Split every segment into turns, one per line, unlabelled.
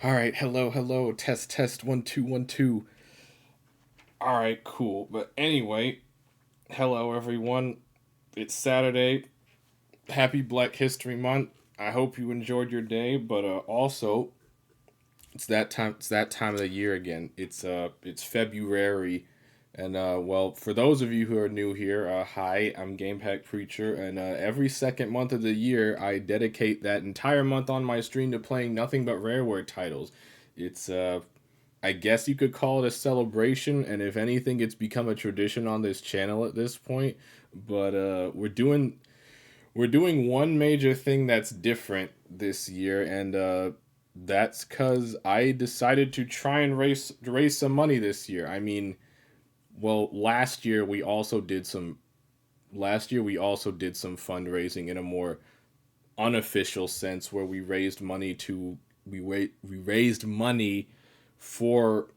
All right, hello, test, 1 2 1 2. All right, cool. But anyway, hello everyone. It's Saturday. Happy Black History Month. I hope you enjoyed your day, but also it's that time. It's that time of the year again. It's Febru-Rare-Y, and well, for those of you who are new here, hi, I'm Game Pack Preacher, and every second month of the year, I dedicate that entire month on my stream to playing nothing but Rareware titles. It's I guess you could call it a celebration, and if anything, it's become a tradition on this channel at this point. But we're doing one major thing that's different this year, and that's because I decided to try and raise some money this year. I mean, well, last year we also did some fundraising in a more unofficial sense where we raised money for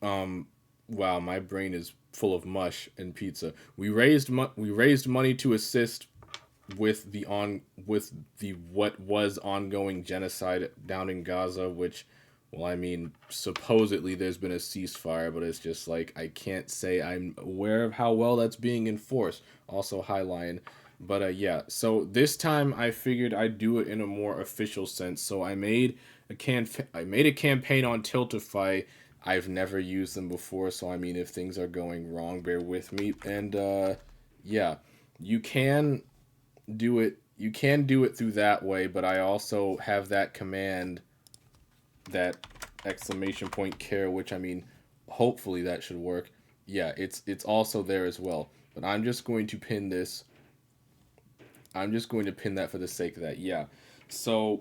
um wow, my brain is full of mush and pizza. We raised money to assist with the what was ongoing genocide down in Gaza, which, well, I mean, supposedly there's been a ceasefire, but it's just like I can't say I'm aware of how well that's being enforced. Also, High Lion. But yeah, so this time I figured I'd do it in a more official sense. So I made a campaign on Tiltify. I've never used them before, so I mean, if things are going wrong, bear with me. And yeah, you can you can do it through that way, but I also have that command, that exclamation point care, which, I mean, hopefully that should work. Yeah, it's also there as well. But I'm just going to pin that for the sake of that. Yeah. So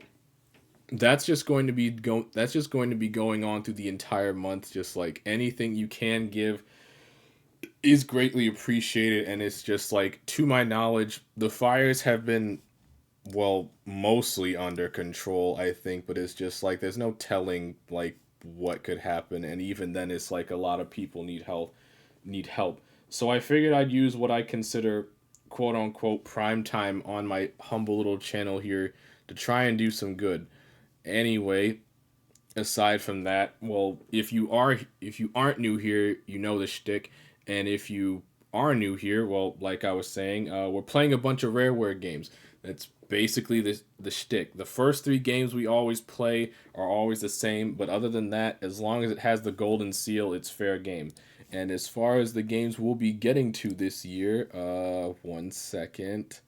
that's just going to be going on through the entire month. Just like anything you can give is greatly appreciated, and it's just like, to my knowledge, the fires have been, well, mostly under control, I think, but it's just like there's no telling like what could happen, and even then it's like a lot of people need help. So I figured I'd use what I consider quote unquote prime time on my humble little channel here to try and do some good. Anyway, aside from that, well, if you aren't new here, you know the shtick, and if you are new here, well, like I was saying, we're playing a bunch of Rareware games. That's basically the shtick. The first three games we always play are always the same, but other than that, as long as it has the golden seal, it's fair game. And as far as the games we'll be getting to this year, one second.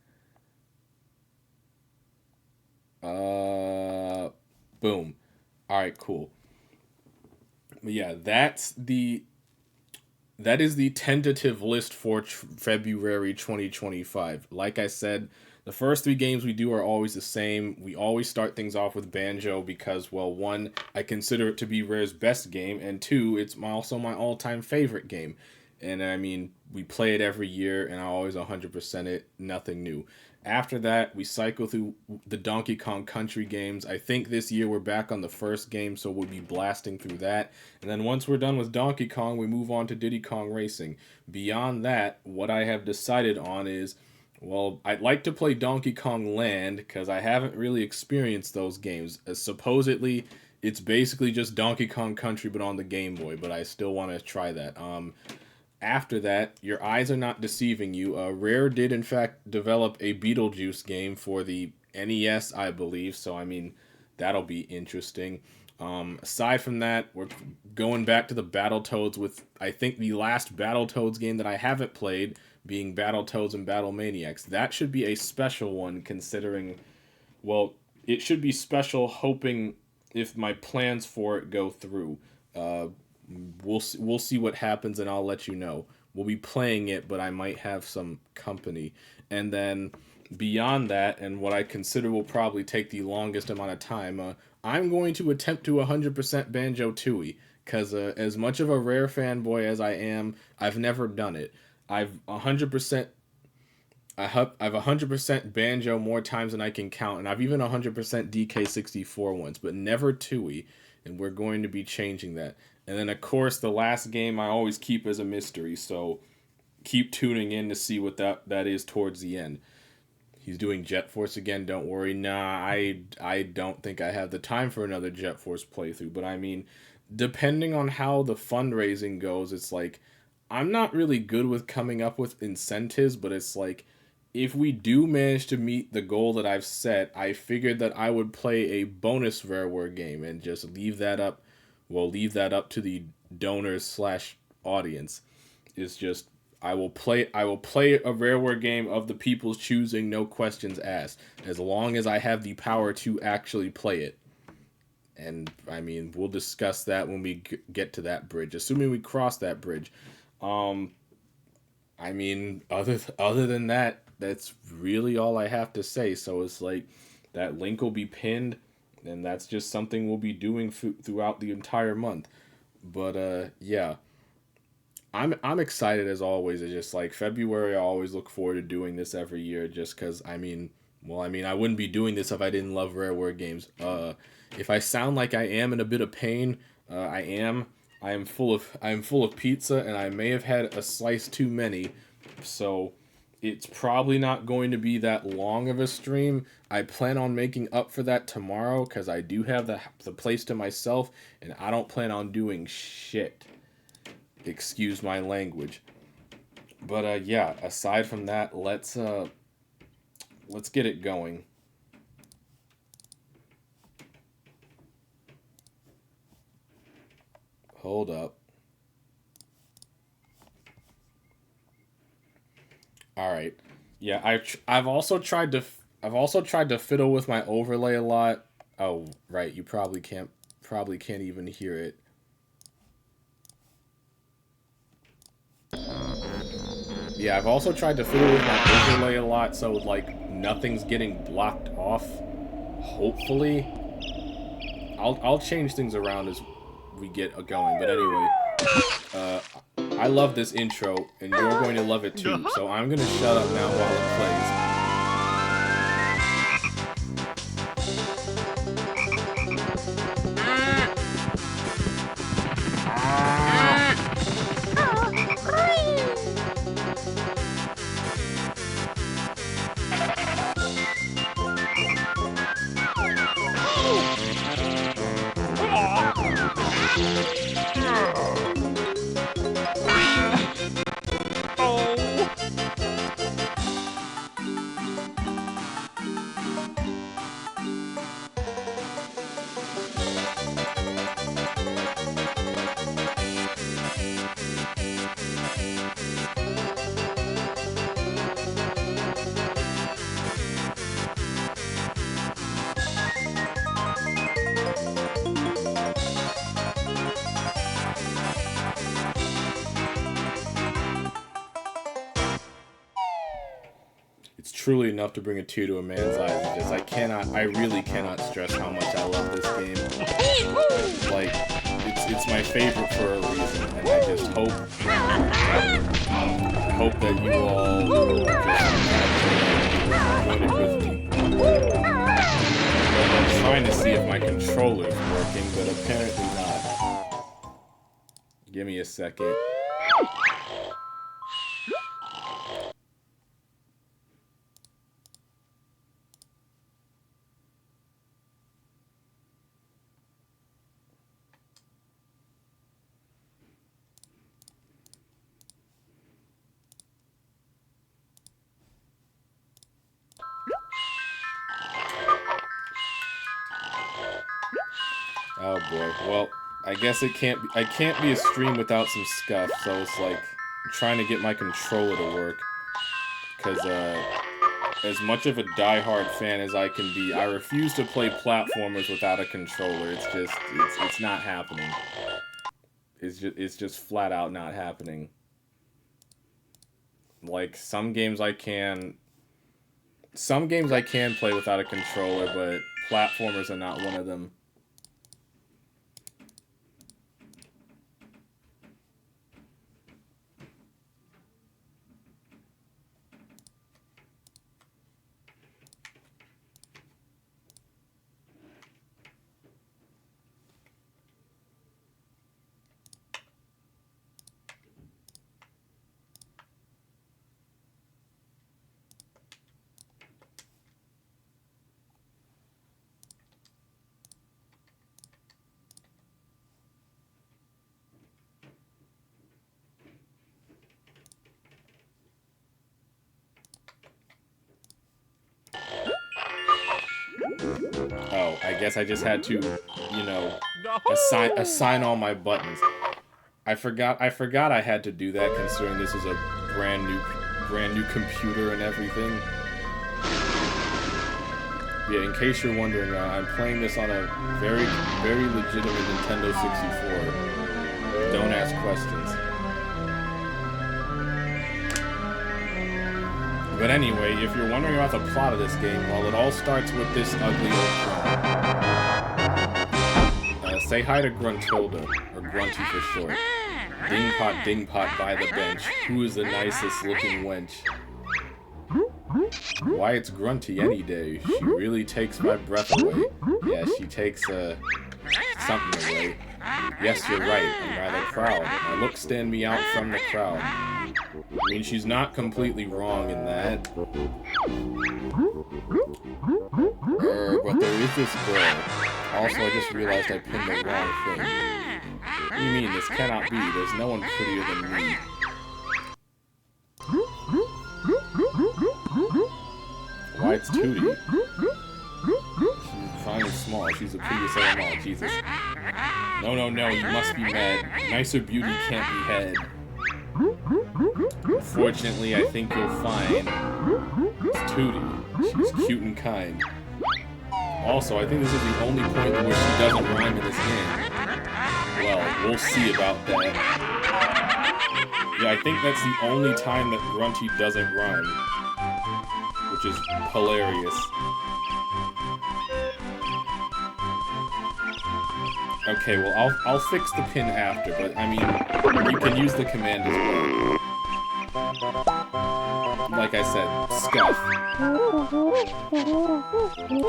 Uh, Boom. All right, cool. But yeah, that is the tentative list for February 2025. Like I said, the first three games we do are always the same. We always start things off with Banjo because, well, one, I consider it to be Rare's best game, and two, it's also my all-time favorite game. And I mean, we play it every year, and I always 100% it, nothing new. After that, we cycle through the Donkey Kong Country games. I think this year we're back on the first game, so we'll be blasting through that. And then once we're done with Donkey Kong, we move on to Diddy Kong Racing. Beyond that, what I have decided on is, well, I'd like to play Donkey Kong Land because I haven't really experienced those games. Supposedly, it's basically just Donkey Kong Country but on the Game Boy, but I still want to try that. After that, your eyes are not deceiving you. Rare did, in fact, develop a Beetlejuice game for the NES, I believe. So, I mean, that'll be interesting. Aside from that, we're going back to the Battletoads with, I think, the last Battletoads game that I haven't played being Battletoads and Battle Maniacs. That should be a special one, considering, well, it should be special, hoping if my plans for it go through. Uh, we'll see what happens, and I'll let you know. We'll be playing it, but I might have some company. And then beyond that, and what I consider will probably take the longest amount of time, I'm going to attempt to 100% Banjo-Tooie, because as much of a Rare fanboy as I am, I've never done it. I've 100% I've 100% Banjo more times than I can count, and I've even 100% DK64 once, but never Tui, and we're going to be changing that. And then, of course, the last game I always keep as a mystery, so keep tuning in to see what that is towards the end. He's doing Jet Force again, don't worry. Nah, I don't think I have the time for another Jet Force playthrough, but I mean, depending on how the fundraising goes, it's like, I'm not really good with coming up with incentives, but it's like, if we do manage to meet the goal that I've set, I figured that I would play a bonus Rareware game and just leave that up to the donors slash audience. It's just, I will play a Rareware game of the people's choosing, no questions asked, as long as I have the power to actually play it. And I mean, we'll discuss that when we get to that bridge, assuming we cross that bridge. Um, I mean, other than that, that's really all I have to say. So it's like that link will be pinned, and that's just something we'll be doing throughout the entire month. But yeah, I'm excited as always. It's just like February. I always look forward to doing this every year, just because I mean, well, I mean, I wouldn't be doing this if I didn't love rare word games. If I sound like I am in a bit of pain, I am. I am full of pizza, and I may have had a slice too many, so it's probably not going to be that long of a stream. I plan on making up for that tomorrow because I do have the place to myself, and I don't plan on doing shit. Excuse my language. But yeah, aside from that, let's get it going. Hold up. All right. Yeah, I've also tried to fiddle with my overlay a lot. Oh, right. You probably can't even hear it. Yeah, I've also tried to fiddle with my overlay a lot, so like nothing's getting blocked off. Hopefully, I'll change things around as we get going. But anyway, uh, I love this intro, and you're going to love it too. So I'm gonna shut up now while it plays. It's truly enough to bring a tear to a man's eyes because I really cannot stress how much I love this game. Like, it's my favorite for a reason, and I just hope that you all just enjoyed it with me. I'm trying to see if my controller's working, but apparently not. Give me a second. Oh boy. Well, I guess I can't be a stream without some scuff, so it's like I'm trying to get my controller to work. Cause as much of a diehard fan as I can be, I refuse to play platformers without a controller. It's not happening. It's just flat out not happening. Like some games I can play without a controller, but platformers are not one of them. Oh, I guess I just had to, you know, assign all my buttons. I forgot I had to do that considering this is a brand new computer and everything. Yeah, in case you're wondering, I'm playing this on a very legitimate Nintendo 64. Don't ask questions. But anyway, if you're wondering about the plot of this game, well, it all starts with this ugly old clown. Say hi to Gruntilda, or Grunty for short. Ding pot by the bench. Who is the nicest looking wench? Why, it's Grunty any day. She really takes my breath away. Yeah, she takes, something away. Yes, you're right. I'm rather proud. My looks stand me out from the crowd. I mean, she's not completely wrong in that. But there is this girl. Also, I just realized I pinned the wrong thing. What do you mean? This cannot be. There's no one prettier than me. Why, it's Tootie. She's finally small. She's the prettiest of them all. Jesus. No, you must be mad. Nicer beauty can't be had. Unfortunately, I think you'll find it's Tootie. She's cute and kind. Also, I think this is the only point where she doesn't rhyme in this game. Well, we'll see about that. Yeah, I think that's the only time that Grunty doesn't rhyme. Which is hilarious. Okay, well, I'll fix the pin after, but I mean, you can use the command as well. Like I said, scuff.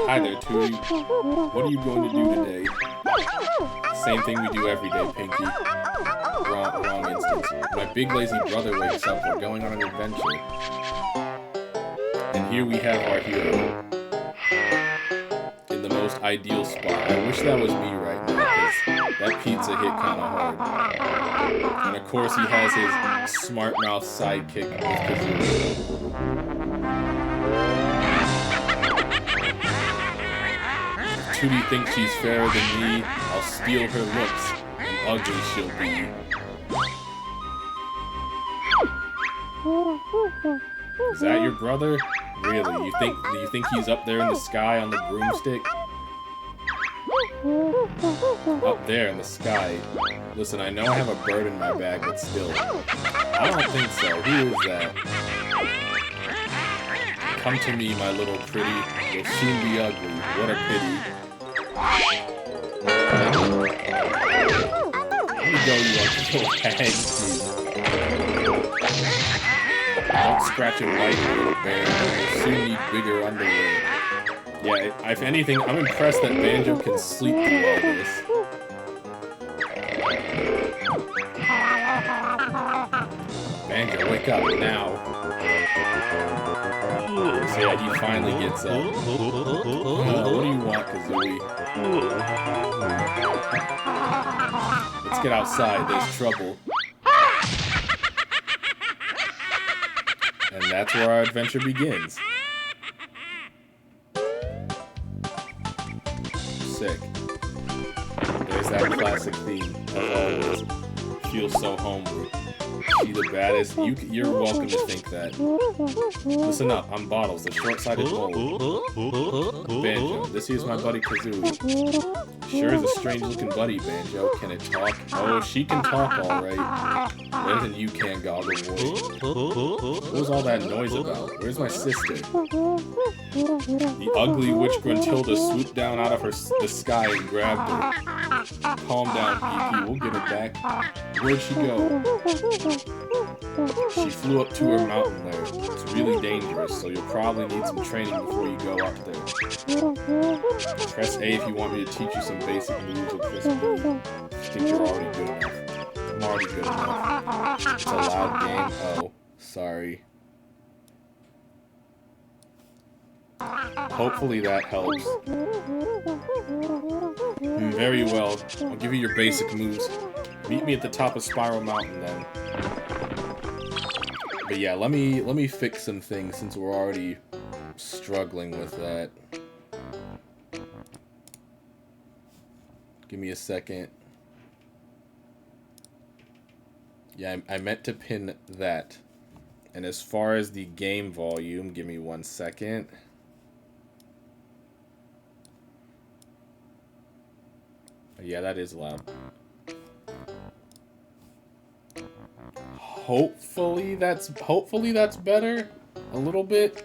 Hi there, Tootie. What are you going to do today? Same thing we do every day, Pinky. Wrong instance. My big lazy brother wakes up, we're going on an adventure. And here we have our hero. In the most ideal spot. I wish that was me right now, because that pizza hit kind of hard. And of course he has his smart mouth sidekick with Kazooie. If Tootie thinks she's fairer than me, I'll steal her looks, and ugly she'll be. Is that your brother? Really? Do you think he's up there in the sky on the broomstick? Up there in the sky. Listen, I know I have a bird in my bag, but still. I don't think so. Who is that? Come to me, my little pretty. You'll soon be ugly. What a pity. Let me go, you little hag. Don't scratch it right, little bear. You'll soon need bigger underwear. Yeah, if anything, I'm impressed that Banjo can sleep through all this. Banjo, wake up now. So yeah, he finally gets up. What do you want, Kazooie? Let's get outside, there's trouble. And that's where our adventure begins. Sick. There's that classic theme, as always. Feels so homely. She the baddest. You're welcome to think that. Listen up, I'm Bottles, the short-sighted mole. Banjo, this here's my buddy Kazooie. Sure is a strange-looking buddy, Banjo. Can it talk? Oh, she can talk, alright. Better than you can, Goggle Boy. What was all that noise about? Where's my sister? The ugly witch Gruntilda swooped down out of the sky and grabbed her. Calm down, Geeky. We'll get her back. Where'd she go? She flew up to her mountain lair. It's really dangerous, so you'll probably need some training before you go up there. Press A if you want me to teach you some basic moves with this move. I think you're already good enough. I'm already good enough. It's a loud game. Oh, sorry. Hopefully that helps. Very well. I'll give you your basic moves. Meet me at the top of Spiral Mountain then. But yeah, let me fix some things since we're already struggling with that. Give me a second. Yeah, I meant to pin that. And as far as the game volume, give me 1 second. Yeah, that is loud. Hopefully that's better a little bit.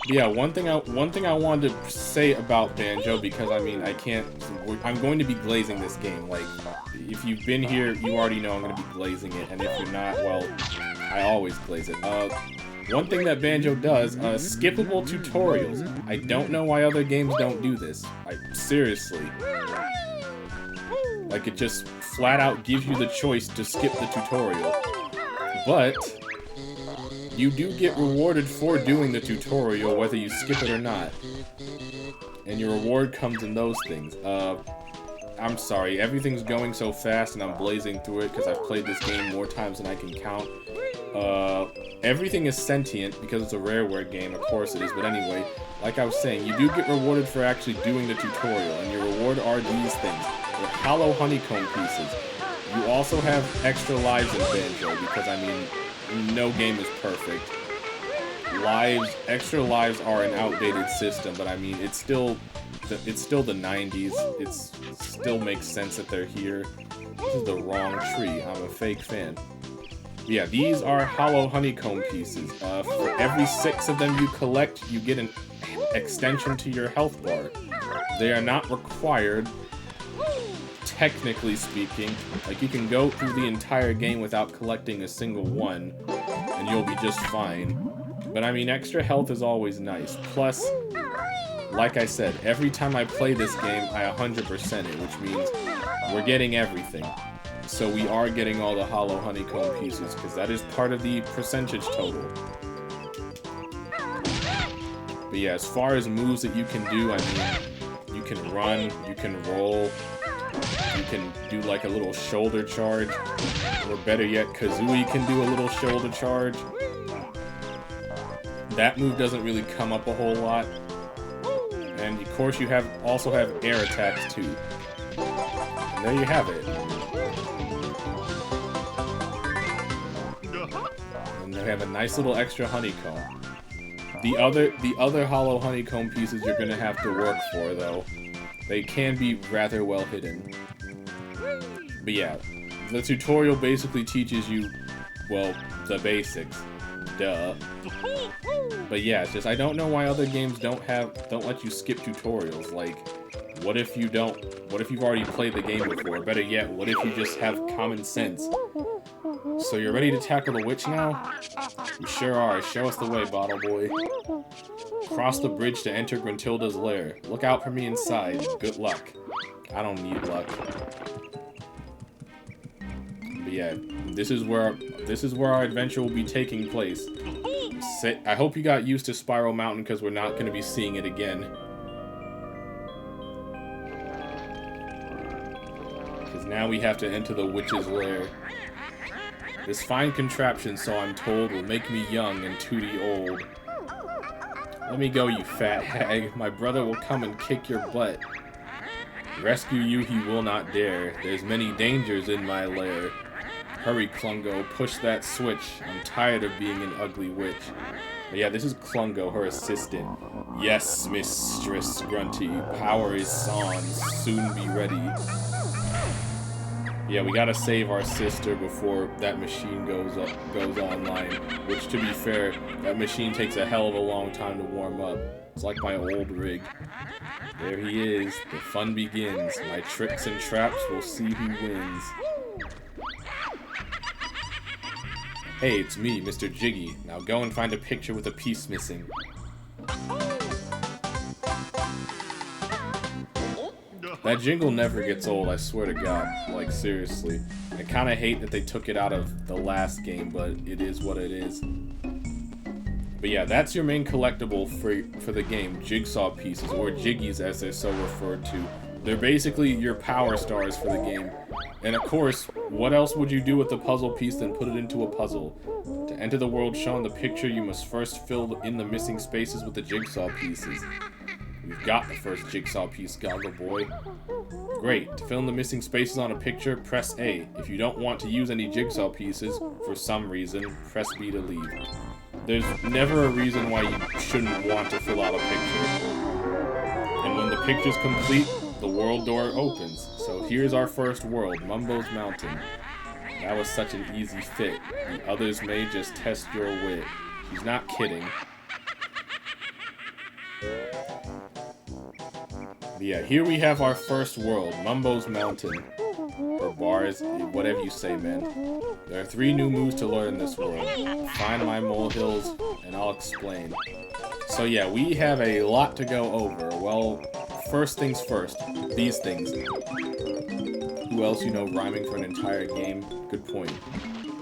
Yeah, one thing I wanted to say about Banjo, because I mean I'm going to be glazing this game. Like, if you've been here, you already know I'm going to be glazing it, and if you're not, well, I always glaze it. One thing that Banjo does, skippable tutorials. I don't know why other games don't do this. Seriously. Like, it just flat out gives you the choice to skip the tutorial. But you do get rewarded for doing the tutorial, whether you skip it or not. And your reward comes in those things. I'm sorry, everything's going so fast and I'm blazing through it because I've played this game more times than I can count. Everything is sentient because it's a Rareware game, of course it is, but anyway, like I was saying, you do get rewarded for actually doing the tutorial, and your reward are these things. They're hollow honeycomb pieces. You also have extra lives in Banjo, because I mean, no game is perfect. Extra lives are an outdated system, but I mean, it's still the 90s. It still makes sense that they're here. This is the wrong tree. I'm a fake fan. Yeah, these are hollow honeycomb pieces. For every 6 of them you collect, you get an extension to your health bar. They are not required, technically speaking. Like, you can go through the entire game without collecting a single one, and you'll be just fine. But I mean, extra health is always nice. Plus, like I said, every time I play this game, I 100% it, which means we're getting everything. So we are getting all the hollow honeycomb pieces, because that is part of the percentage total. But yeah, as far as moves that you can do, I mean, you can run, you can roll, you can do like a little shoulder charge, or better yet, Kazooie can do a little shoulder charge. That move doesn't really come up a whole lot. And of course you also have air attacks too. And there you have it. And they have a nice little extra honeycomb. The other hollow honeycomb pieces you're gonna have to work for, though. They can be rather well hidden. But yeah, the tutorial basically teaches you, well, the basics. Duh. But yeah, it's just I don't know why other games don't let you skip tutorials. Like, what if you've already played the game before? Better yet, what if you just have common sense? So you're ready to tackle the witch now? You sure are. Show us the way, Bottle Boy. Cross the bridge to enter Gruntilda's lair. Look out for me inside. Good luck. I don't need luck. But yeah, this is where our adventure will be taking place. I hope you got used to Spiral Mountain, because we're not going to be seeing it again. Because now we have to enter the witch's lair. This fine contraption, so I'm told, will make me young and Tootie old. Let me go, you fat hag. My brother will come and kick your butt. Rescue you he will not dare. There's many dangers in my lair. Hurry, Klungo, push that switch. I'm tired of being an ugly witch. But yeah, this is Klungo, her assistant. Yes, Mistress Grunty. Power is on. Soon be ready. Yeah, we gotta save our sister before that machine goes online. Which, to be fair, that machine takes a hell of a long time to warm up. It's like my old rig. There he is. The fun begins. My tricks and traps will see who wins. Hey, it's me, Mr. Jiggy. Now go and find a picture with a piece missing. That jingle never gets old, I swear to God. Like, seriously. I kinda hate that they took it out of the last game, but it is what it is. But yeah, that's your main collectible for the game, jigsaw pieces, or jiggies as they're so referred to. They're basically your power stars for the game. And of course, what else would you do with the puzzle piece than put it into a puzzle? To enter the world shown in the picture, you must first fill in the missing spaces with the jigsaw pieces. We've got the first jigsaw piece, Goggle Boy. Great. To fill in the missing spaces on a picture, press A. If you don't want to use any jigsaw pieces, for some reason, press B to leave. There's never a reason why you shouldn't want to fill out a picture. And when the picture's complete, the world door opens. So here's our first world, Mumbo's Mountain. That was such an easy fit. The others may just test your wit. He's not kidding. Yeah, here we have our first world, Mumbo's Mountain. Or bars, whatever you say, man. There are 3 new moves to learn in this world. Find my molehills, and I'll explain. So yeah, we have a lot to go over. Well, first things first, these things. Who else you know rhyming for an entire game? Good point.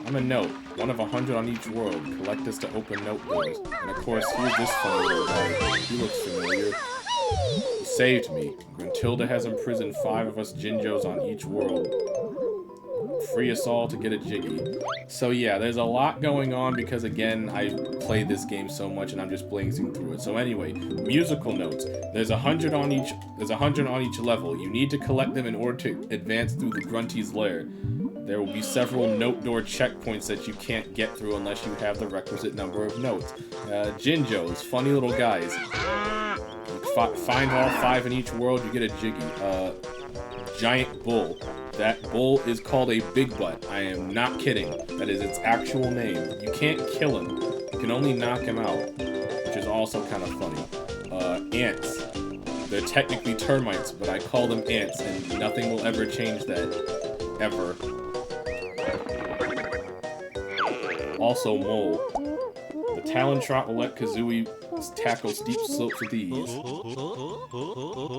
I'm a note, one of 100 on each world. Collect this to open note doors. And of course, here's this funny little guy. He looks familiar. He saved me. Gruntilda has imprisoned 5 of us Jinjos on each world. Free us all to get a Jiggy. So yeah, there's a lot going on because again, I played this game so much and I'm just blazing through it. So anyway, musical notes. There's 100 on each. There's 100 on each level. You need to collect them in order to advance through the Grunty's lair. There will be several note door checkpoints that you can't get through unless you have the requisite number of notes. Jinjos, funny little guys. Find all 5 in each world, you get a Jiggy. Giant bull. That bull is called a Big Butt. I am not kidding. That is its actual name. You can't kill him. You can only knock him out, which is also kind of funny. Ants. They're technically termites, but I call them ants, and nothing will ever change that. Ever. Also, mole. The Talon Trot will let Kazooie tackle steep slopes with ease.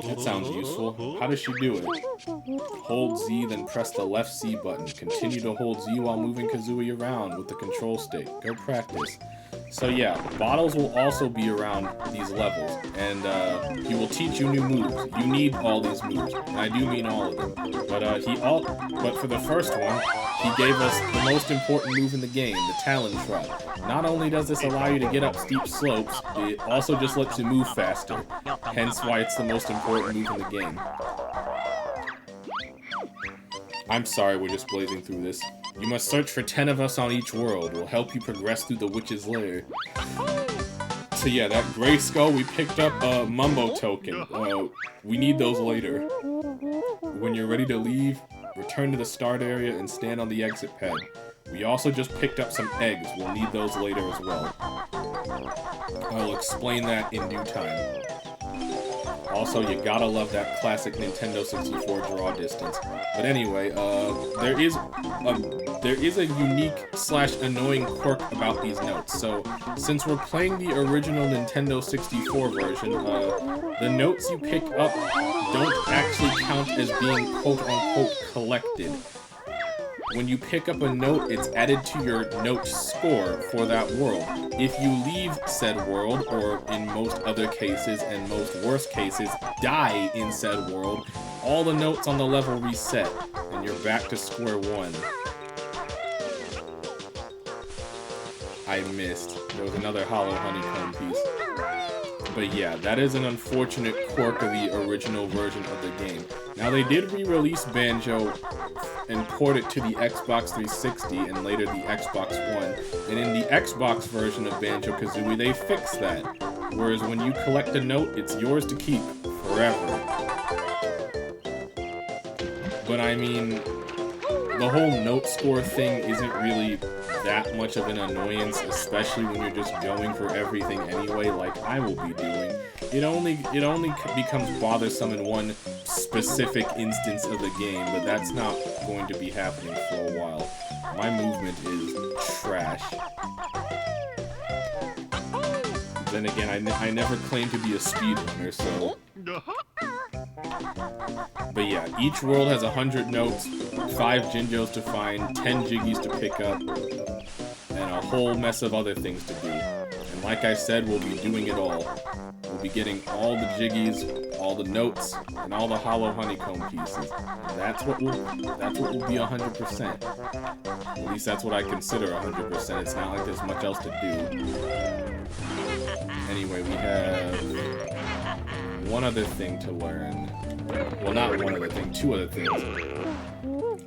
That sounds useful. How does she do it? Hold Z, then press the left C button. Continue to hold Z while moving Kazooie around with the control stick. Go practice. So yeah, bottles will also be around these levels, and he will teach you new moves. You need all these moves, and I do mean all of them. But for the first one, he gave us the most important move in the game, the Talon Trot. Not only does this allow you to get up steep slopes, it also just lets you move faster. Hence why it's the most important move in the game. I'm sorry, we're just blazing through this. You must search for 10 of us on each world. We'll help you progress through the witch's lair. So yeah, that gray skull, we picked up a Mumbo token. We need those later. When you're ready to leave, return to the start area and stand on the exit pad. We also just picked up some eggs. We'll need those later as well. I'll explain that in due time. Also, you gotta love that classic Nintendo 64 draw distance. But anyway, there is a unique / annoying quirk about these notes. So, since we're playing the original Nintendo 64 version, the notes you pick up don't actually count as being quote-unquote collected. When you pick up a note, it's added to your note score for that world. If you leave said world, or in most other cases and most worst cases, die in said world, all the notes on the level reset, and you're back to square one. I missed. There was another hollow honeycomb piece. But yeah, that is an unfortunate quirk of the original version of the game. Now, they did re-release Banjo and port it to the Xbox 360 and later the Xbox One. And in the Xbox version of Banjo-Kazooie, they fixed that. Whereas when you collect a note, it's yours to keep forever. But I mean, the whole note score thing isn't really that much of an annoyance, especially when you're just going for everything anyway, like I will be doing. It only becomes bothersome in one specific instance of the game, but that's not going to be happening for a while. My movement is trash. Then again, I never claimed to be a speedrunner, so... But yeah, each world has 100 notes, 5 Jinjos to find, 10 Jiggies to pick up, and a whole mess of other things to do. And like I said, we'll be doing it all. We'll be getting all the Jiggies, all the notes, and all the hollow honeycomb pieces. And that's what will be 100%. At least that's what I consider 100%. It's not like there's much else to do. Anyway, we have one other thing to learn. Well, not one other thing, 2 other things.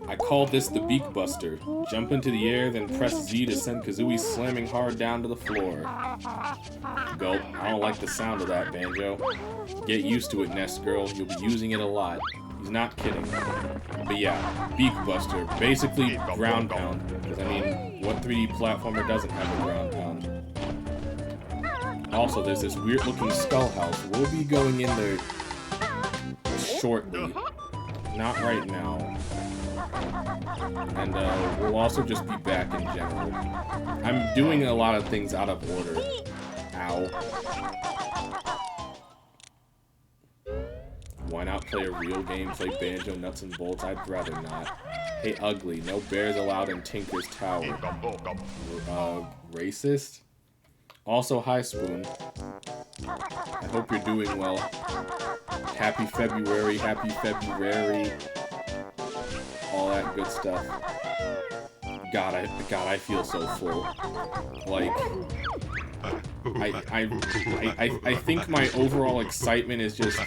I call this the Beak Buster. Jump into the air, then press Z to send Kazooie slamming hard down to the floor. Gulp. I don't like the sound of that, Banjo. Get used to it, Nest Girl. You'll be using it a lot. He's not kidding. But yeah, Beak Buster. Basically, ground pound. Because, I mean, what 3D platformer doesn't have a ground pound? Also, there's this weird-looking skull house. We'll be going in there shortly. Not right now. And we'll also just be back in general. I'm doing a lot of things out of order. Ow. Why not play a real game? Play Banjo Nuts and Bolts? I'd rather not. Hey, Ugly. No bears allowed in Tinker's Tower. Racist? Also, hi, Spoon. I hope you're doing well. Happy February, happy Febru-Rare-Y. All that good stuff. God, I feel so full. Like, I think my overall excitement is just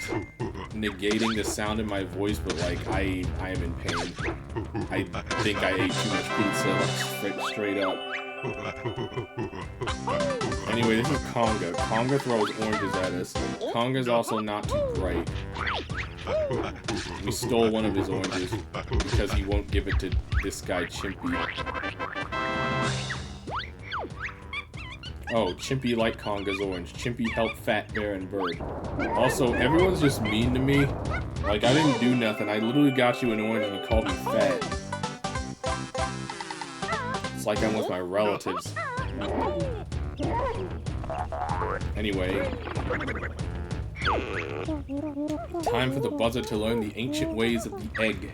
negating the sound in my voice, but like, I am in pain. I think I ate too much pizza, straight up. Anyway, this is Conga. Conga throws oranges at us. Conga's also not too bright. We stole one of his oranges because he won't give it to this guy, Chimpy. Oh, Chimpy liked Conga's orange. Chimpy helped Fat Bear and Bird. Also, everyone's just mean to me. Like, I didn't do nothing. I literally got you an orange and you called me fat. It's like I'm with my relatives. Anyway. Time for the buzzer to learn the ancient ways of the egg.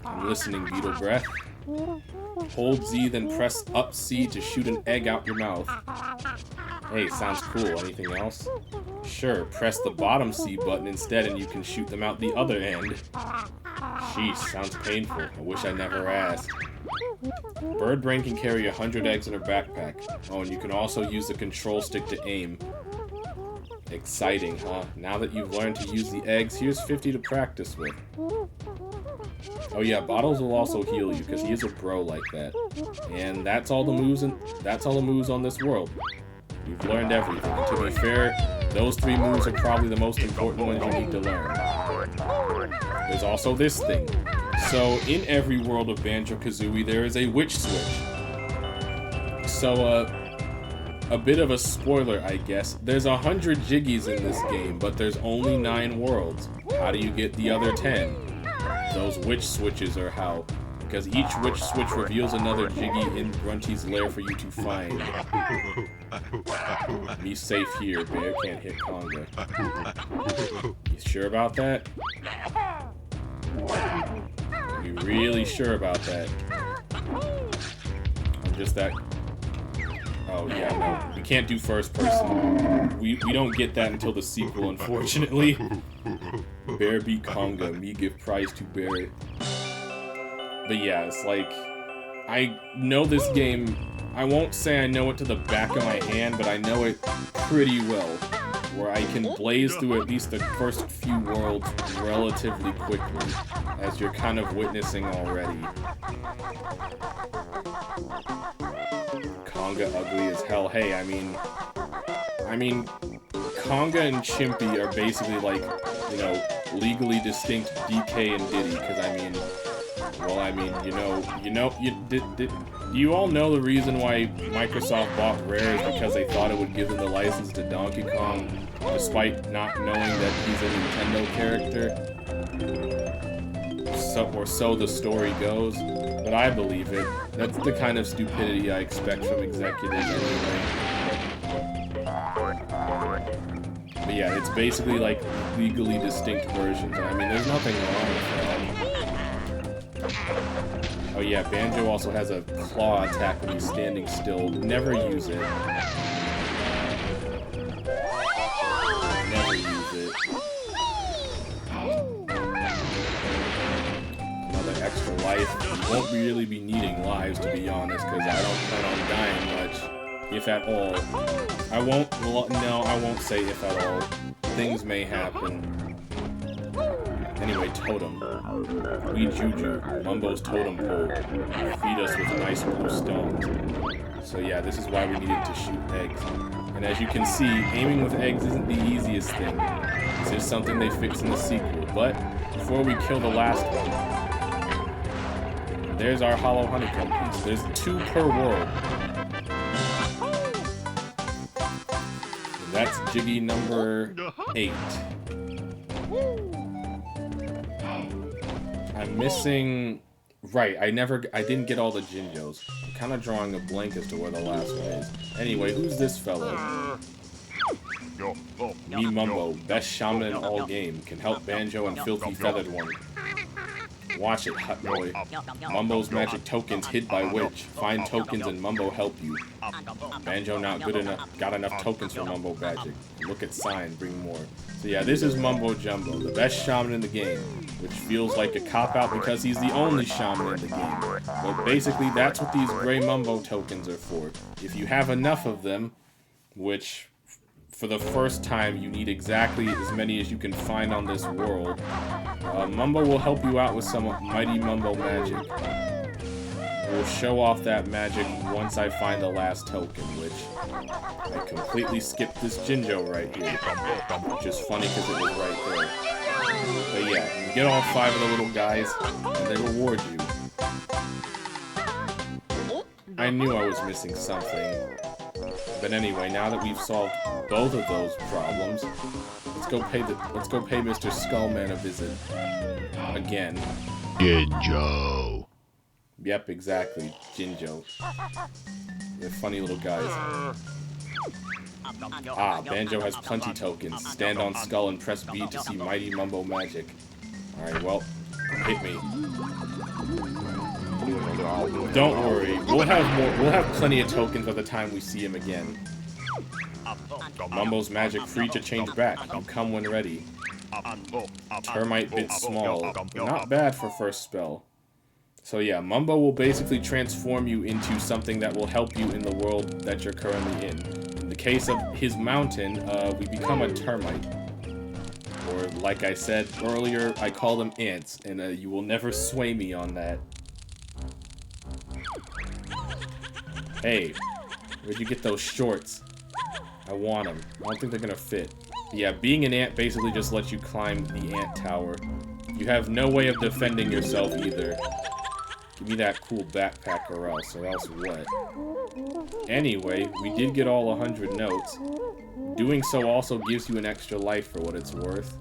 I'm listening, Beetle Breath. Hold Z, then press up C to shoot an egg out your mouth. Hey, sounds cool. Anything else? Sure, press the bottom C button instead and you can shoot them out the other end. Sheesh, sounds painful. I wish I never asked. Bird Brain can carry 100 eggs in her backpack. Oh, and you can also use the control stick to aim. Exciting, huh? Now that you've learned to use the eggs, here's 50 to practice with. Oh yeah, Bottles will also heal you, because he is a bro like that. And that's all the moves on this world. You've learned everything. And to be fair, those 3 moves are probably the most important ones you need to learn. There's also this thing. So, in every world of Banjo-Kazooie, there is a witch switch. So, a bit of a spoiler, I guess. There's 100 Jiggies in this game, but there's only 9 worlds. How do you get the other 10? Those witch switches are how. Because each witch switch reveals another Jiggy in Grunty's lair for you to find. Me safe here, Bear can't hit Conga. You sure about that? Are you really sure about that? I'm just that... Oh, yeah, no. We can't do first person. We don't get that until the sequel, unfortunately. Bear beat Conga. Me give prize to Bear. But yeah, it's like... I know this game... I won't say I know it to the back of my hand, but I know it pretty well. Where I can blaze through at least the first few worlds relatively quickly. As you're kind of witnessing already. Conga ugly as hell. Hey, I mean, Conga and Chimpy are basically like, you know, legally distinct DK and Diddy, because you all know the reason why Microsoft bought Rare is because they thought it would give them the license to Donkey Kong, despite not knowing that he's a Nintendo character. So the story goes. But I believe it. That's the kind of stupidity I expect from executives anyway. But yeah, it's basically like legally distinct versions. I mean, there's nothing wrong with that. Oh yeah, Banjo also has a claw attack when he's standing still. Never use it. Never use it. Extra life. Won't really be needing lives, to be honest, because I don't plan on dying much, if at all. I won't say if at all. Things may happen. Anyway, Totem. We Juju, Mumbo's totem pole. Feed us with nice blue stones. So yeah, this is why we needed to shoot eggs. And as you can see, aiming with eggs isn't the easiest thing. This is something they fix in the sequel, but before we kill the last one, there's our hollow honeycomb piece. There's 2 per world. And that's Jiggy number 8. I'm missing... Right, I didn't get all the Jinjos. I'm kind of drawing a blank as to where the last one is. Anyway, who's this fellow? Me Mumbo, best shaman in all game. Can help Banjo and Filthy Feathered One. Watch it, Hut Boy. Mumbo's magic tokens hid by Witch. Find tokens and Mumbo help you. Banjo not good enough. Got enough tokens for Mumbo magic. Look at sign, bring more. So yeah, this is Mumbo Jumbo, the best shaman in the game. Which feels like a cop-out because he's the only shaman in the game. But basically, that's what these gray Mumbo tokens are for. If you have enough of them, which... for the first time, you need exactly as many as you can find on this world. Mumbo will help you out with some mighty Mumbo magic. We'll show off that magic once I find the last token, which I completely skipped this Jinjo right here. Which is funny because it was right there. But yeah, you get all 5 of the little guys, and they reward you. I knew I was missing something. But anyway, now that we've solved both of those problems, let's go pay Mr. Skullman a visit. Again.
Jinjo.
Yep, exactly. Jinjo. They're funny little guys. Ah, Banjo has plenty tokens. Stand on Skull and press B to see mighty Mumbo magic. Alright, well, hit me. Don't worry, we'll have plenty of tokens by the time we see him again. Mumbo's magic free to change back. You come when ready. Termite bit small. Not bad for first spell. So yeah, Mumbo will basically transform you into something that will help you in the world that you're currently in. In the case of his mountain, we become a termite. Or like I said earlier, I call them ants, and you will never sway me on that. Hey, where'd you get those shorts? I want them. I don't think they're gonna fit. But yeah, being an ant basically just lets you climb the ant tower. You have no way of defending yourself either. Give me that cool backpack or else what? Anyway, we did get all 100 notes. Doing so also gives you an extra life for what it's worth.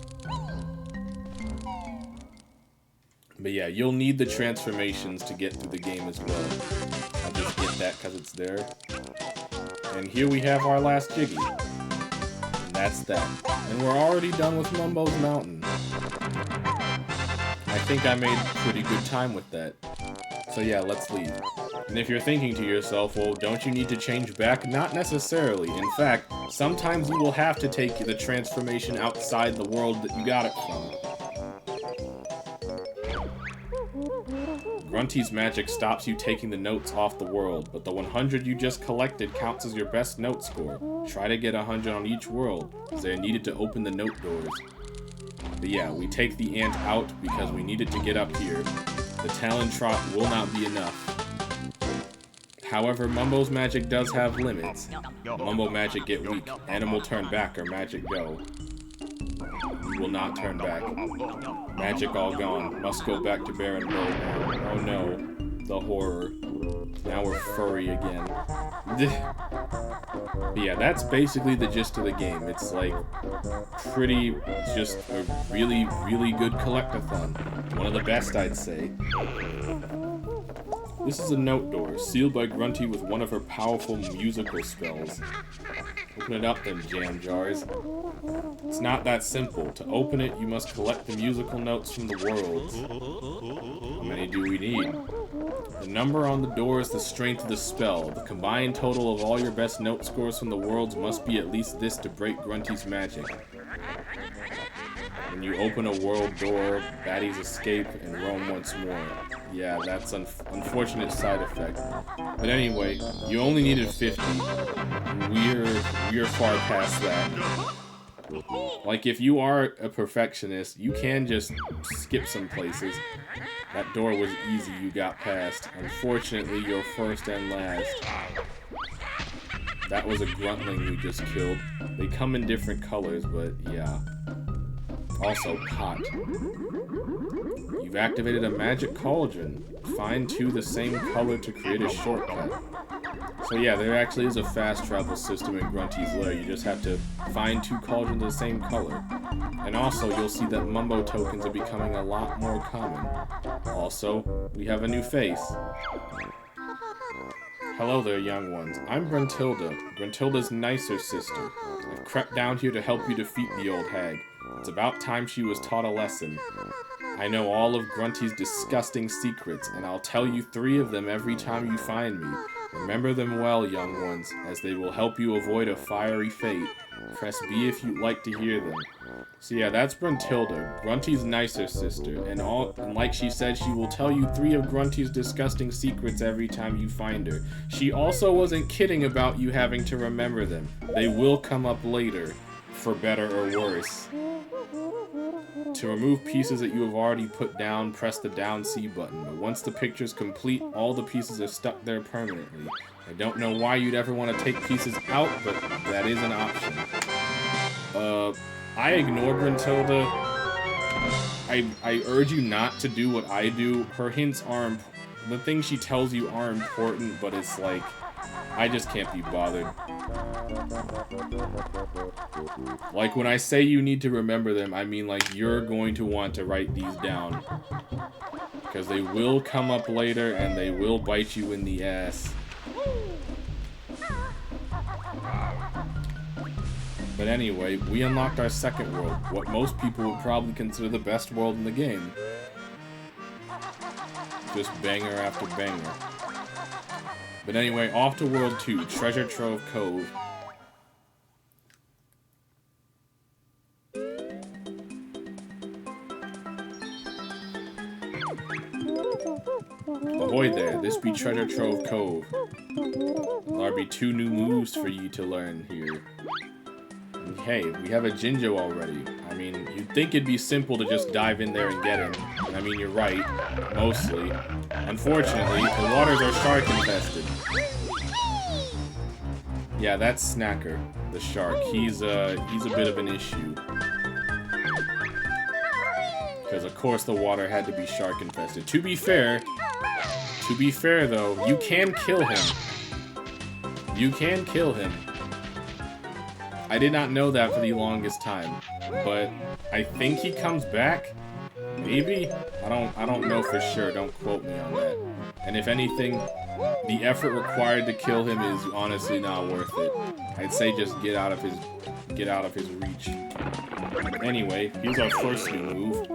But yeah, you'll need the transformations to get through the game as well. I'll just get that because it's there. And here we have our last Jiggy. And that's that. And we're already done with Mumbo's Mountain. I think I made pretty good time with that. So yeah, let's leave. And if you're thinking to yourself, well, don't you need to change back? Not necessarily. In fact, sometimes you will have to take the transformation outside the world that you got it from. Grunty's magic stops you taking the notes off the world, but the 100 you just collected counts as your best note score. Try to get 100 on each world, as they're needed to open the note doors. But yeah, we take the ant out because we need it to get up here. The Talon Trot will not be enough. However, Mumbo's magic does have limits. Mumbo magic get weak, animal turn back or magic go. We will not turn back. Magic all gone. Must go back to Baron Bow now. Oh no. The horror. Now we're furry again. But yeah, that's basically the gist of the game. It's like just a really, really good collectathon. One of the best, I'd say. This is a note door, sealed by Grunty with one of her powerful musical spells. Open it up then, jam jars. It's not that simple. To open it, you must collect the musical notes from the worlds. How many do we need? The number on the door is the strength of the spell. The combined total of all your best note scores from the worlds must be at least this to break Grunty's magic. When you open a world door, baddies escape and roam once more. Yeah, that's an unfortunate side effect. But anyway, you only needed 50. We're far past that. Like, if you are a perfectionist, you can just skip some places. That door was easy, you got past. Unfortunately, you're first and last. That was a gruntling we just killed. They come in different colors, but yeah. Also, pot. You've activated a magic cauldron. Find two the same color to create a shortcut. So yeah, there actually is a fast travel system in Grunty's lair. You just have to find two cauldrons of the same color. And And also, you'll see that Mumbo tokens are becoming a lot more common. Also, we have a new face. Hello there, young ones. I'm Gruntilda, Gruntilda's nicer sister. I've crept down here to help you defeat the old hag. It's about time she was taught a lesson. I know all of Grunty's disgusting secrets, and I'll tell you 3 of them every time you find me. Remember them well, young ones, as they will help you avoid a fiery fate. Press B if you'd like to hear them. So yeah, that's Gruntilda, Grunty's nicer sister, and like she said, she will tell you 3 of Grunty's disgusting secrets every time you find her. She also wasn't kidding about you having to remember them. They will come up later, for better or worse. To remove pieces that you have already put down, press the down C button. But once the picture's complete, all the pieces are stuck there permanently. I don't know why you'd ever want to take pieces out, but that is an option. I ignore Gruntilda. I urge you not to do what I do. Her hints are the things she tells you are important, but it's like, I just can't be bothered. Like, when I say you need to remember them, I mean, like, you're going to want to write these down. Because they will come up later, and they will bite you in the ass. But anyway, we unlocked our second world, what most people would probably consider the best world in the game. Just banger after banger. But anyway, off to World 2, Treasure Trove Cove. Ahoy there, this be Treasure Trove Cove. There be 2 new moves for ye to learn here. And hey, we have a Jinjo already. I mean, you'd think it'd be simple to just dive in there and get him. And I mean, you're right, mostly. Unfortunately, the waters are shark infested. Yeah, that's Snacker, the shark. He's a bit of an issue. Because of course the water had to be shark infested. To be fair though, you can kill him. You can kill him. I did not know that for the longest time, but I think he comes back. Maybe? I don't know for sure. Don't quote me on that. And if anything, the effort required to kill him is honestly not worth it. I'd say just get out of his reach. Anyway, here's our first new move.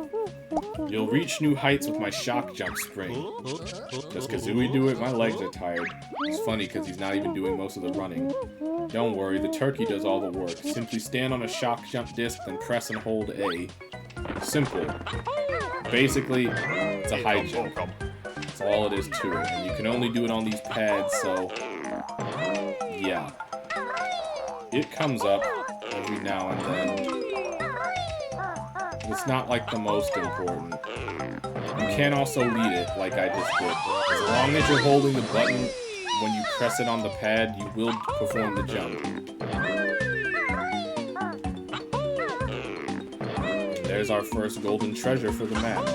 You'll reach new heights with my shock jump spring. Does Kazooie do it? My legs are tired. It's funny because he's not even doing most of the running. Don't worry, the turkey does all the work. Simply stand on a shock jump disc, then press and hold A. Simple. Basically, it's a high jump. That's all it is to it. And you can only do it on these pads, so yeah. It comes up every now and then. It's not like the most important. You can also lead it, like I just did. As long as you're holding the button when you press it on the pad, you will perform the jump. And there's our first golden treasure for the map.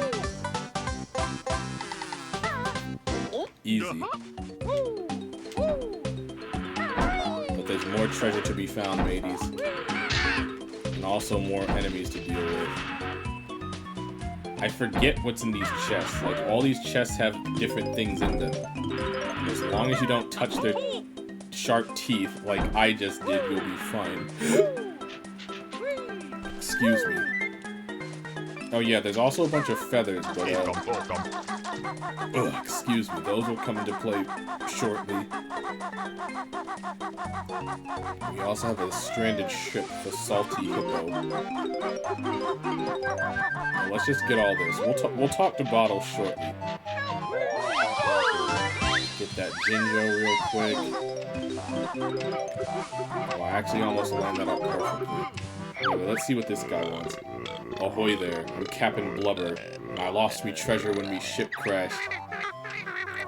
Easy. But there's more treasure to be found, mateys. And also more enemies to deal with. I forget what's in these chests. Like, all these chests have different things in them. And as long as you don't touch their sharp teeth like I just did, you'll be fine. Excuse me. Oh yeah, there's also a bunch of feathers, but excuse me, those will come into play shortly. We also have a stranded ship, the Salty Hippo. Now, let's just get all this. We'll talk to Bottle shortly. Get that Jinjo real quick. Oh, I actually almost lined that up perfectly. Anyway, let's see what this guy wants. Ahoy there, I'm Captain Blubber. I lost me treasure when me ship crashed.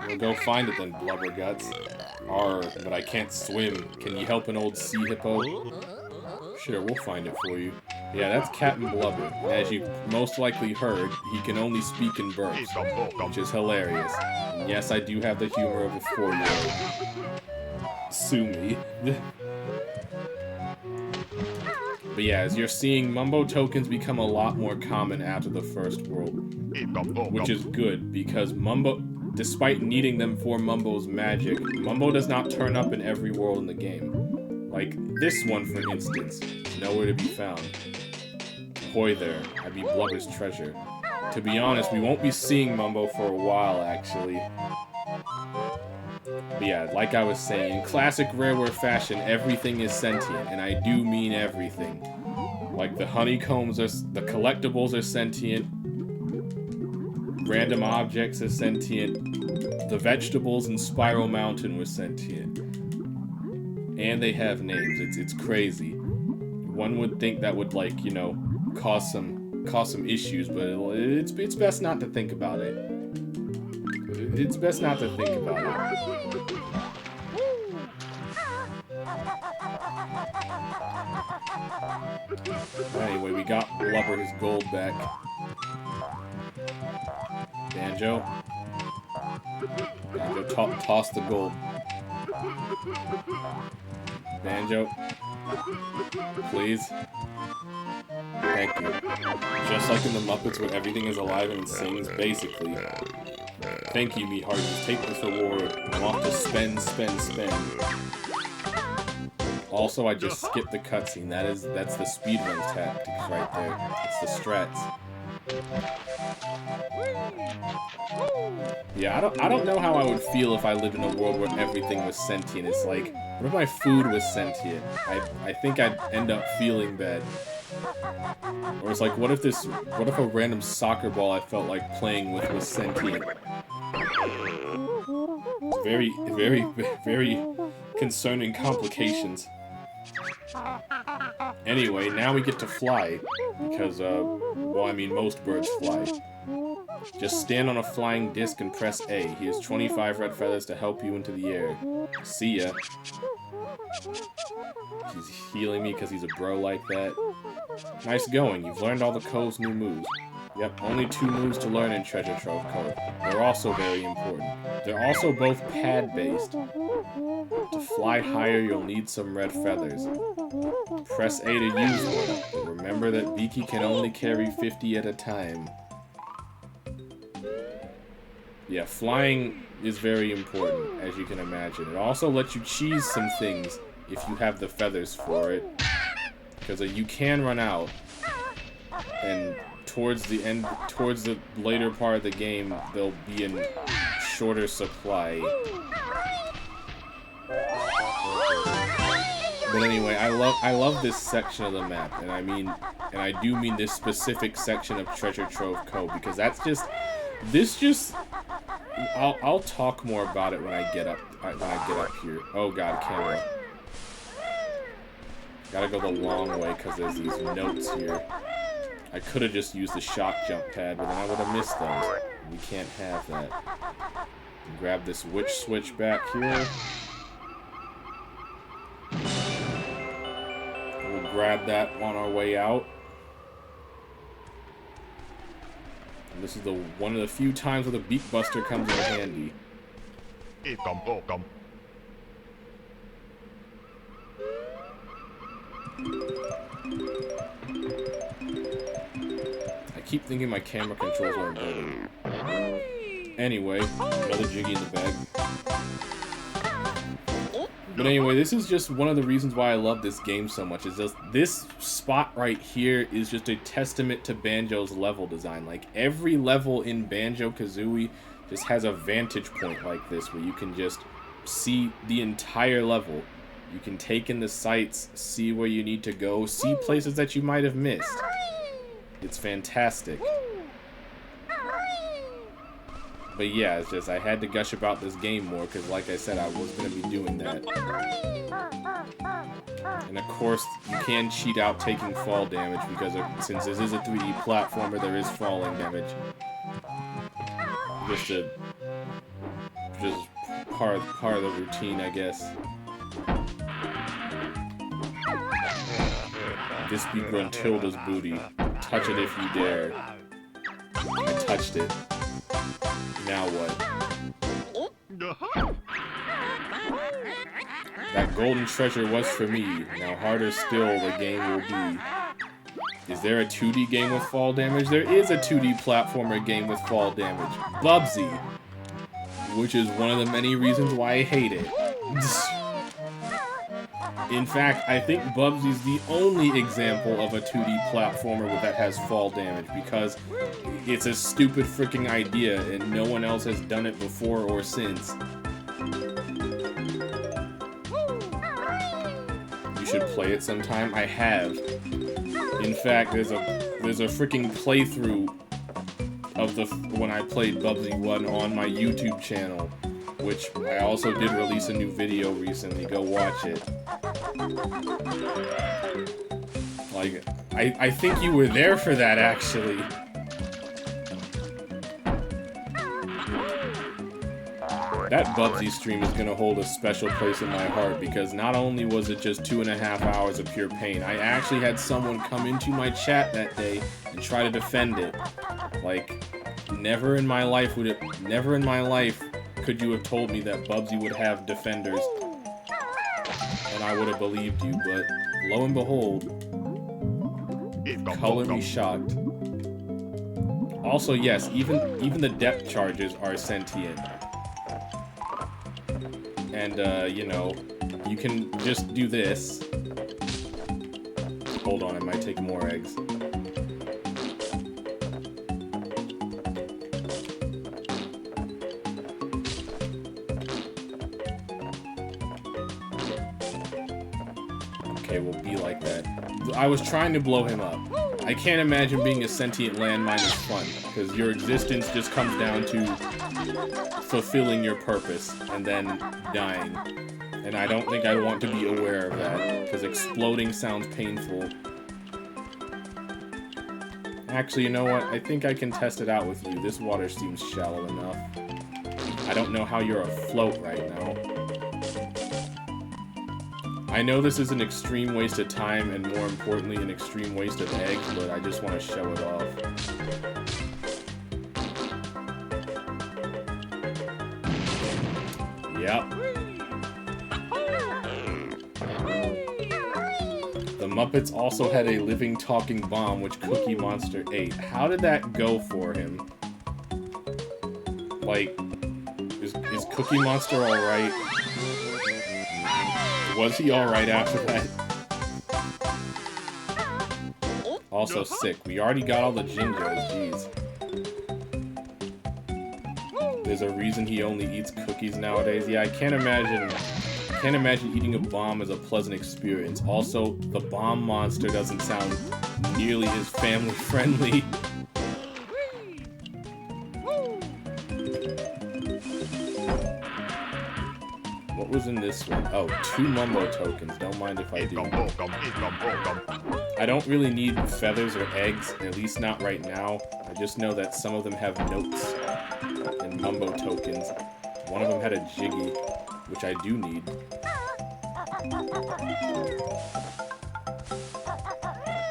We'll go find it then, Blubber Guts. Arr, but I can't swim. Can you help an old sea hippo? Sure, we'll find it for you. Yeah, that's Captain Blubber. And as you most likely heard, he can only speak in burps, which is hilarious. And yes, I do have the humor of a 4-year-old. Sue me. But yeah, as you're seeing, Mumbo tokens become a lot more common after the first world, which is good because Mumbo, despite needing them for Mumbo's magic, Mumbo does not turn up in every world in the game. Like this one, for instance, nowhere to be found. Hoy there, I be Blubber's treasure. To be honest, we won't be seeing Mumbo for a while, actually. But yeah, like I was saying, in classic Rareware fashion, everything is sentient, and I do mean everything. Like the honeycombs the collectibles are sentient, random objects are sentient, the vegetables in Spiral Mountain were sentient. And they have names, it's crazy. One would think that would, like, you know, cause some issues, but it's best not to think about it. It's best not to think about it. Anyway, we got Blubber his gold back. Banjo. Banjo, toss the gold. Banjo. Please. Thank you. Just like in the Muppets where everything is alive and sings, basically. Thank you, meat hearties. Take this reward. I want to spend. Also, I just skipped the cutscene. That's the speedrun tactics right there. It's the strats. Yeah, I don't know how I would feel if I lived in a world where everything was sentient. It's like, what if my food was sentient? I think I'd end up feeling bad. Or it's like, what if a random soccer ball I felt like playing with was sentient? Very, very, very concerning complications. Anyway, now we get to fly, because, well, I mean, most birds fly. Just stand on a flying disc and press A. Here's 25 red feathers to help you into the air. See ya. He's healing me because he's a bro like that. Nice going. You've learned all the Cove's new moves. Yep, only 2 moves to learn in Treasure Trove Cove. They're also very important. They're also both pad-based. To fly higher, you'll need some red feathers. Press A to use one, but remember that Beaky can only carry 50 at a time. Yeah, flying is very important, as you can imagine. It also lets you cheese some things if you have the feathers for it. Because you can run out, and towards the later part of the game, they'll be in shorter supply. But anyway, I love this section of the map, and I do mean this specific section of Treasure Trove Cove, because I'll talk more about it when I get up here. Oh god, camera. Gotta go the long way because there's these notes here. I could have just used the shock jump pad, but then I would have missed those. We can't have that. Grab this witch switch back here. We'll grab that on our way out. And this is one of the few times where the Beak Buster comes in handy. I keep thinking my camera controls aren't working. Anyway, another Jiggy in the bag. But anyway, this is just one of the reasons why I love this game so much. Is just this spot right here is just a testament to Banjo's level design. Like every level in Banjo-Kazooie just has a vantage point like this where you can just see the entire level. You can take in the sights, see where you need to go, see places that you might have missed. It's fantastic. But yeah, it's just I had to gush about this game more because, like I said, I was going to be doing that. And of course, you can cheat out taking fall damage because since this is a 3D platformer, there is falling damage. Just part of the routine, I guess. This be Gruntilda's booty. Touch it if you dare. I touched it. Now what? That golden treasure was for me. Now harder still the game will be. Is there a 2D game with fall damage? There is a 2D platformer game with fall damage. Bubsy. Which is one of the many reasons why I hate it. In fact, I think Bubsy's the only example of a 2D platformer that has fall damage, because it's a stupid freaking idea and no one else has done it before or since. You should play it sometime. I have. In fact, there's a freaking playthrough of when I played Bubsy 1 on my YouTube channel, which I also did release a new video recently. Go watch it. Like, I think you were there for that, actually. That Bubsy stream is gonna hold a special place in my heart, because not only was it just 2.5 hours of pure pain, I actually had someone come into my chat that day and try to defend it. Like, never in my life could you have told me that Bubsy would have defenders, and I would have believed you, but lo and behold, color me shocked. Also, yes, even the depth charges are sentient. And, you know, you can just do this. Hold on, I might take more eggs. Okay, we'll be like that. I was trying to blow him up. I can't imagine being a sentient landmine is fun, because your existence just comes down to fulfilling your purpose and then dying. And I don't think I want to be aware of that, because exploding sounds painful. Actually, you know what? I think I can test it out with you. This water seems shallow enough. I don't know how you're afloat right now. I know this is an extreme waste of time, and more importantly, an extreme waste of eggs, but I just want to show it off. Yep. The Muppets also had a living talking bomb, which Cookie Monster ate. How did that go for him? Like, is Cookie Monster alright? Was he alright after that? Also sick. We already got all the Jingos, jeez. There's a reason he only eats cookies nowadays. Yeah, I can't imagine eating a bomb as a pleasant experience. Also, the bomb monster doesn't sound nearly as family friendly. What was in this one? Oh, 2 Mumbo tokens. Don't mind if I do. I don't really need feathers or eggs, at least not right now. I just know that some of them have notes and Mumbo tokens. One of them had a Jiggy, which I do need.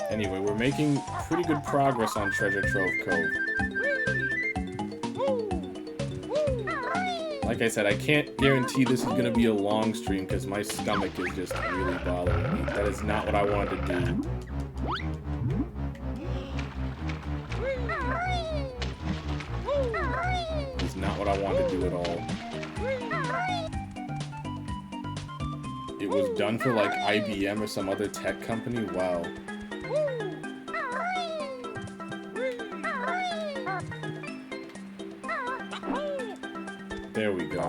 Anyway, we're making pretty good progress on Treasure Trove Cove. Like I said, I can't guarantee this is going to be a long stream because my stomach is just really bothering me. That is not what I wanted to do. It's not what I wanted to do at all. It was done for like IBM or some other tech company? Wow. There we go.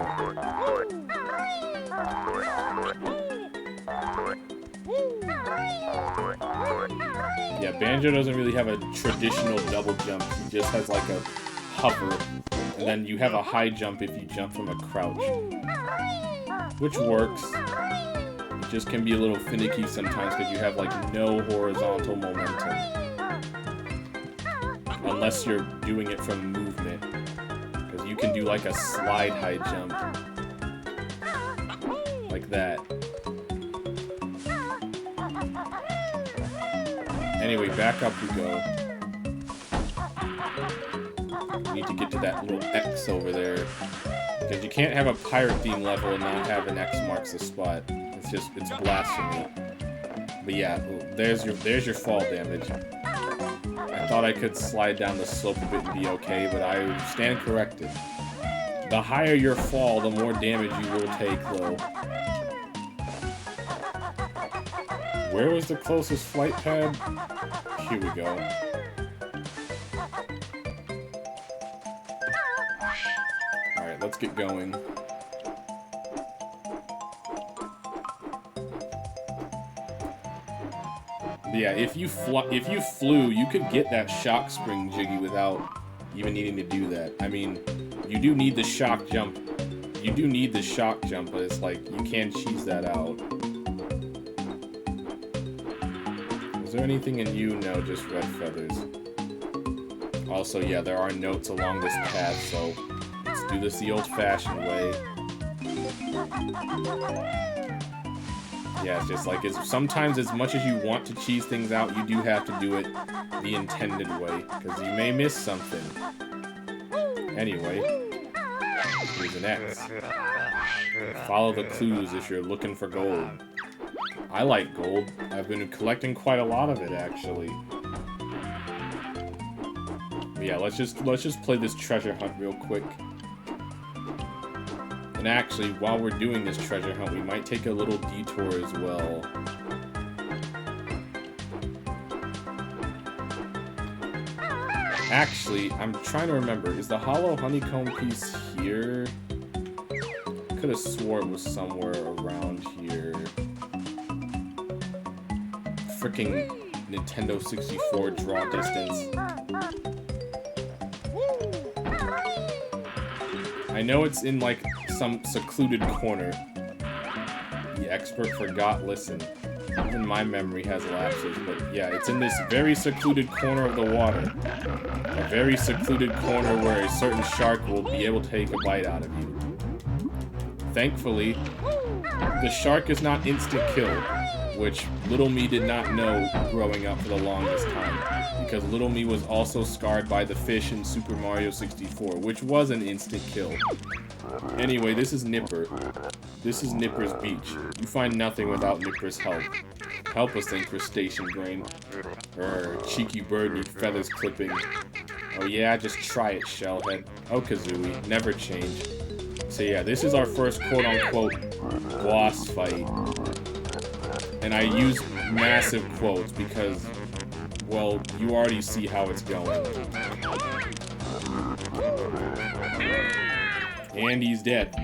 Yeah, Banjo doesn't really have a traditional double jump. He just has like a hover. And then you have a high jump if you jump from a crouch. Which works. It just can be a little finicky sometimes because you have like no horizontal momentum. Unless you're doing it from movement. Because you can do like a slide high jump. Like that. Anyway, back up we go. We need to get to that little X over there. Because you can't have a pirate theme level and not have an X marks the spot. It's blasphemy. But yeah, there's your fall damage. I thought I could slide down the slope a bit and be okay, but I stand corrected. The higher your fall, the more damage you will take, though. Where was the closest flight pad? Here we go. Alright, let's get going. Yeah, if you flew, you could get that shock spring jiggy without even needing to do that. I mean, you do need the shock jump. You do need the shock jump, but it's like you can cheese that out. Is there anything in you? No, just red feathers. Also, yeah, there are notes along this path, so let's do this the old-fashioned way. Yeah, it's just like, sometimes as much as you want to cheese things out, you do have to do it the intended way, because you may miss something. Anyway, here's an X. Follow the clues if you're looking for gold. I like gold. I've been collecting quite a lot of it, actually. But yeah, let's just play this treasure hunt real quick. And actually, while we're doing this treasure hunt, we might take a little detour as well. Actually, I'm trying to remember. Is the hollow honeycomb piece here? I could have swore it was somewhere around here. Freaking Nintendo 64 draw distance. I know it's in, like, some secluded corner. The expert forgot, listen. Even my memory has lapses, but yeah, it's in this very secluded corner of the water. A very secluded corner where a certain shark will be able to take a bite out of you. Thankfully, the shark is not instant kill, which little me did not know growing up for the longest time, because little me was also scarred by the fish in Super Mario 64, which was an instant kill. Anyway, this is Nipper. This is Nipper's beach. You find nothing without Nipper's help. Help us then, crustacean brain. Cheeky bird need feathers clipping. Oh yeah, just try it, shellhead. Oh, Kazooie, never change. So yeah, this is our first quote-unquote boss fight. And I use massive quotes because, well, you already see how it's going. And he's dead.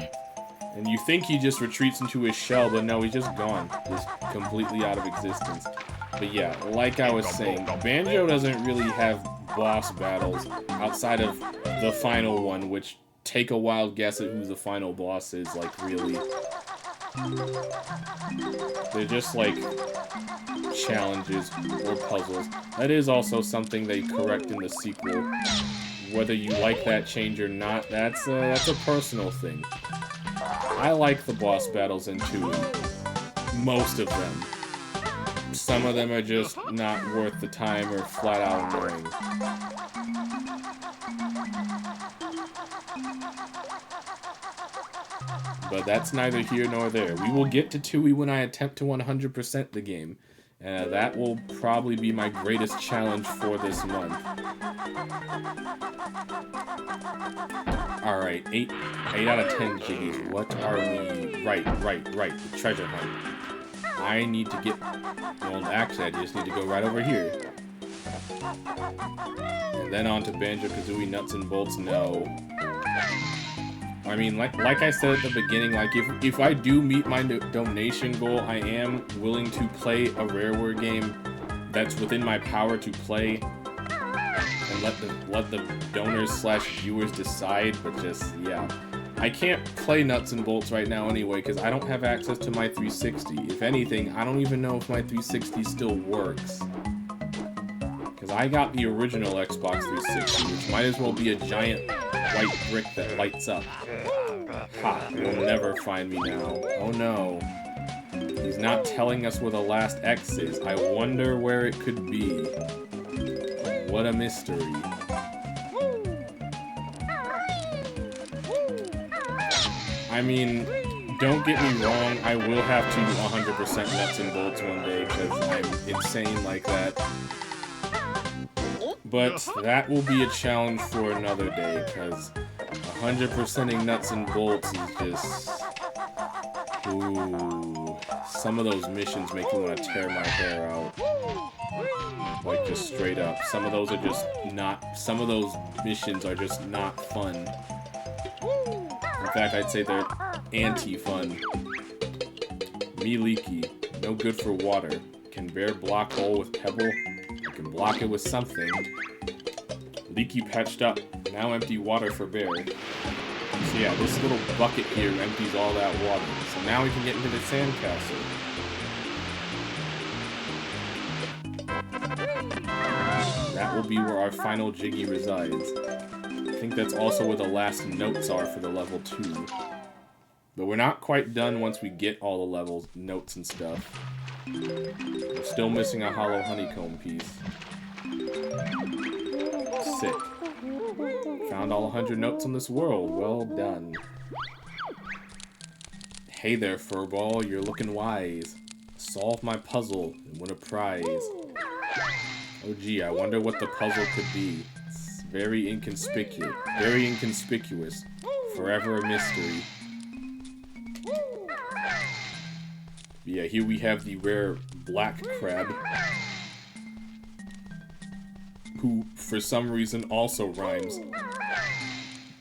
And you think he just retreats into his shell, but no, he's just gone. Just completely out of existence. But yeah, like I was saying, Banjo doesn't really have boss battles outside of the final one, which take a wild guess at who the final boss is, like, really. They're just like challenges or puzzles. That is also something they correct in the sequel. Whether you like that change or not, that's a personal thing. I like the boss battles in 2. Most of them. Some of them are just not worth the time or flat out annoying. But that's neither here nor there. We will get to Tui when I attempt to 100% the game. That will probably be my greatest challenge for this month. Alright, 8 out of 10 jiggies. What are we? Right. The treasure hunt. I need to get... Well, actually, I just need to go right over here. And then on to Banjo-Kazooie nuts and bolts. No. I mean, like I said at the beginning, like, if I do meet my donation goal, I am willing to play a Rareware game that's within my power to play, and let the donors / viewers decide. But just, yeah, I can't play nuts and bolts right now anyway because I don't have access to my 360. If anything, I don't even know if my 360 still works. Because I got the original Xbox 360, which might as well be a giant white brick that lights up. Ha, you'll never find me now. Oh no. He's not telling us where the last X is. I wonder where it could be. What a mystery. I mean, don't get me wrong, I will have to 100% nuts and bolts one day, because I'm insane like that. But that will be a challenge for another day, because 100%ing nuts and bolts is just... Ooh. Some of those missions make me want to tear my hair out. Like, just straight up. Some of those are just not... Some of those missions are just not fun. In fact, I'd say they're anti-fun. Me leaky. No good for water. Can bear block hole with pebble? I can block it with something. Leaky patched up. Now empty water for bear. So yeah, this little bucket here empties all that water. So now we can get into the sandcastle. That will be where our final Jiggy resides. I think that's also where the last notes are for the level 2. But we're not quite done once we get all the levels, notes and stuff. We're still missing a hollow honeycomb piece. Sick. Found all 100 notes in this world. Well done. Hey there, Furball. You're looking wise. Solve my puzzle and win a prize. Oh gee, I wonder what the puzzle could be. It's very inconspicuous. Very inconspicuous. Forever a mystery. Yeah, here we have the rare black crab. Who, for some reason, also rhymes.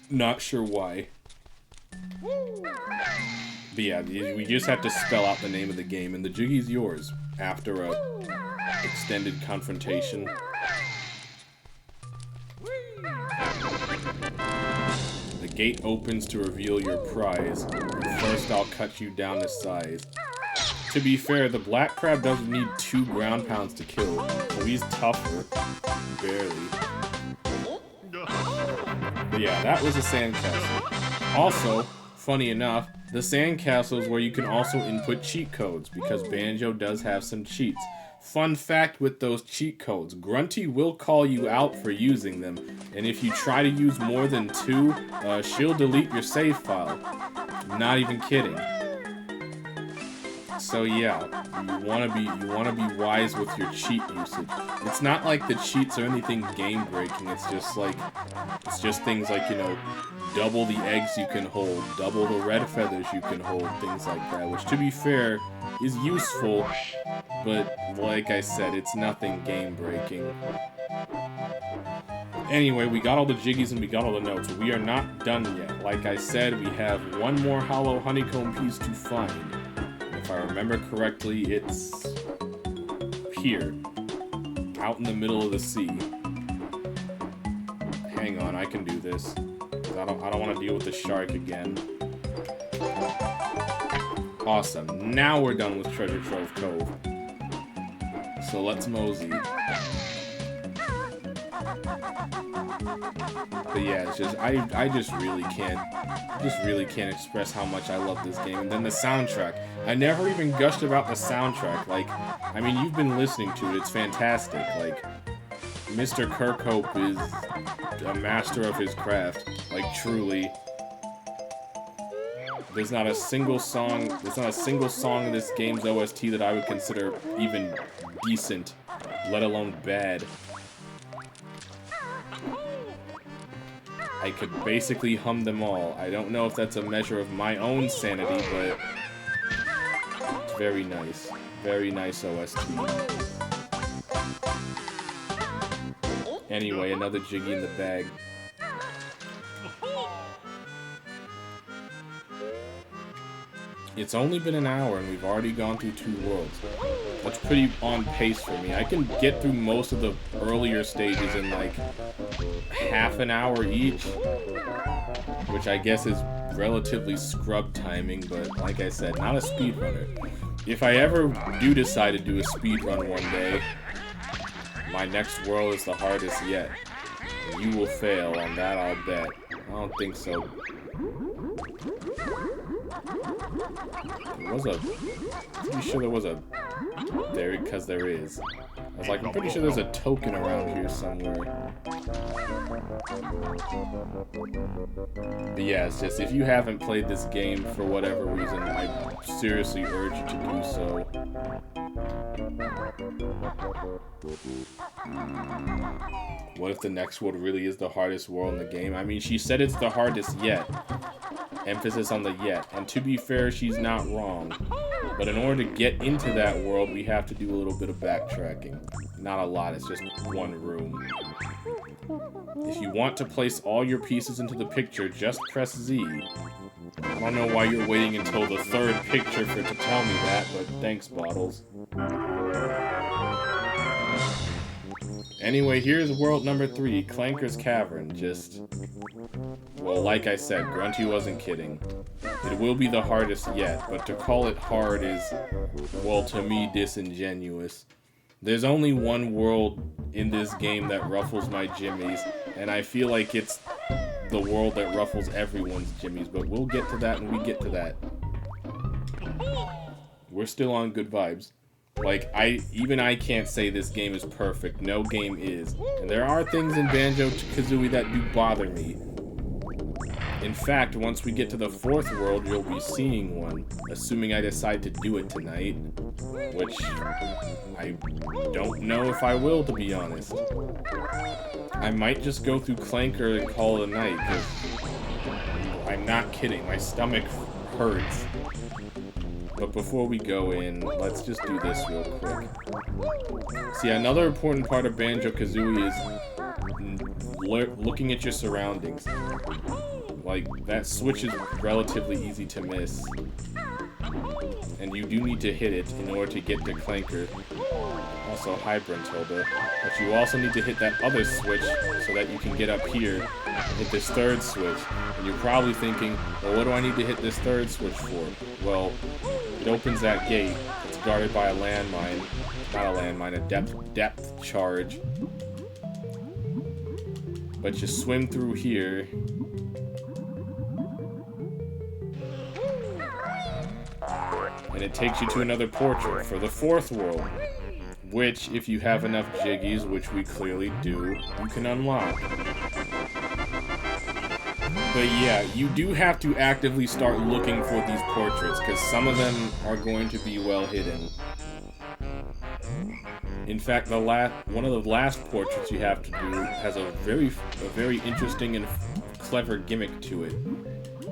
Not sure why. But yeah, we just have to spell out the name of the game, and the Jiggy's yours after a extended confrontation. The gate opens to reveal your prize. First, I'll cut you down to size. To be fair, the black crab doesn't need 2 ground pounds to kill, so he's tougher. Barely. But yeah, that was a sandcastle. Also, funny enough, the sandcastle is where you can also input cheat codes, because Banjo does have some cheats. Fun fact with those cheat codes, Grunty will call you out for using them, and if you try to use more than 2, she'll delete your save file. Not even kidding. So yeah, you wanna be wise with your cheat usage. It's not like the cheats are anything game breaking. It's just things like, you know, double the eggs you can hold, double the red feathers you can hold, things like that. Which, to be fair, is useful, but like I said, it's nothing game breaking. Anyway, we got all the Jiggies and we got all the notes. We are not done yet. Like I said, we have one more hollow honeycomb piece to find. If I remember correctly, it's here, out in the middle of the sea. Hang on, I can do this. I don't want to deal with the shark again. Awesome. Now we're done with Treasure Trove Cove. So let's mosey. But yeah, it's just I just really can't express how much I love this game. And then the soundtrack. I never even gushed about the soundtrack. Like, I mean, you've been listening to it. It's fantastic. Like, Mr. Kirkhope is a master of his craft. Like, truly. There's not a single song in this game's OST that I would consider even decent, let alone bad. I could basically hum them all. I don't know if that's a measure of my own sanity, but it's very nice. Very nice OST. Anyway, another Jiggy in the bag. It's only been an hour and we've already gone through 2 worlds. That's pretty on pace for me. I can get through most of the earlier stages in like half an hour each, which I guess is relatively scrub timing, but like I said, not a speedrunner. If I ever do decide to do a speedrun one day, my next world is the hardest yet. You will fail, on that I'll bet. I don't think so. There was a... I'm pretty sure there was a... There, because there is. I was like, I'm pretty sure there's a token around here somewhere. But yeah, it's just, if you haven't played this game for whatever reason, I seriously urge you to do so. What if the next world really is the hardest world in the game? I mean, she said it's the hardest yet. Emphasis on the yet. And to be fair, she's not wrong. But in order to get into that world, we have to do a little bit of backtracking. Not a lot, it's just one room. If you want to place all your pieces into the picture, just press Z. I don't know why you're waiting until the third picture for it to tell me that, but thanks, Bottles. Anyway, here's world number 3, Clanker's Cavern. Just... well, like I said, Grunty wasn't kidding. It will be the hardest yet, but to call it hard is, well, to me, disingenuous. There's only one world in this game that ruffles my jimmies, and I feel like it's the world that ruffles everyone's jimmies, but we'll get to that when we get to that. We're still on good vibes. Like, even I can't say this game is perfect. No game is. And there are things in Banjo-Kazooie that do bother me. In fact, once we get to the 4th world, you'll be seeing one, assuming I decide to do it tonight. Which, I don't know if I will, to be honest. I might just go through Clanker and call it a night, because I'm not kidding, my stomach hurts. But before we go in, let's just do this real quick. See, another important part of Banjo-Kazooie is looking at your surroundings. Like, that switch is relatively easy to miss. And you do need to hit it in order to get to Clanker. Also, hi, Brentilda. But you also need to hit that other switch so that you can get up here and hit this 3rd switch. And you're probably thinking, well, what do I need to hit this 3rd switch for? Well, it opens that gate. It's guarded by a landmine. Not a landmine, a depth charge. But you swim through here. And it takes you to another portrait for the 4th world. Which, if you have enough jiggies, which we clearly do, you can unlock. But yeah, you do have to actively start looking for these portraits, because some of them are going to be well hidden. In fact, one of the last portraits you have to do has a very interesting and clever gimmick to it.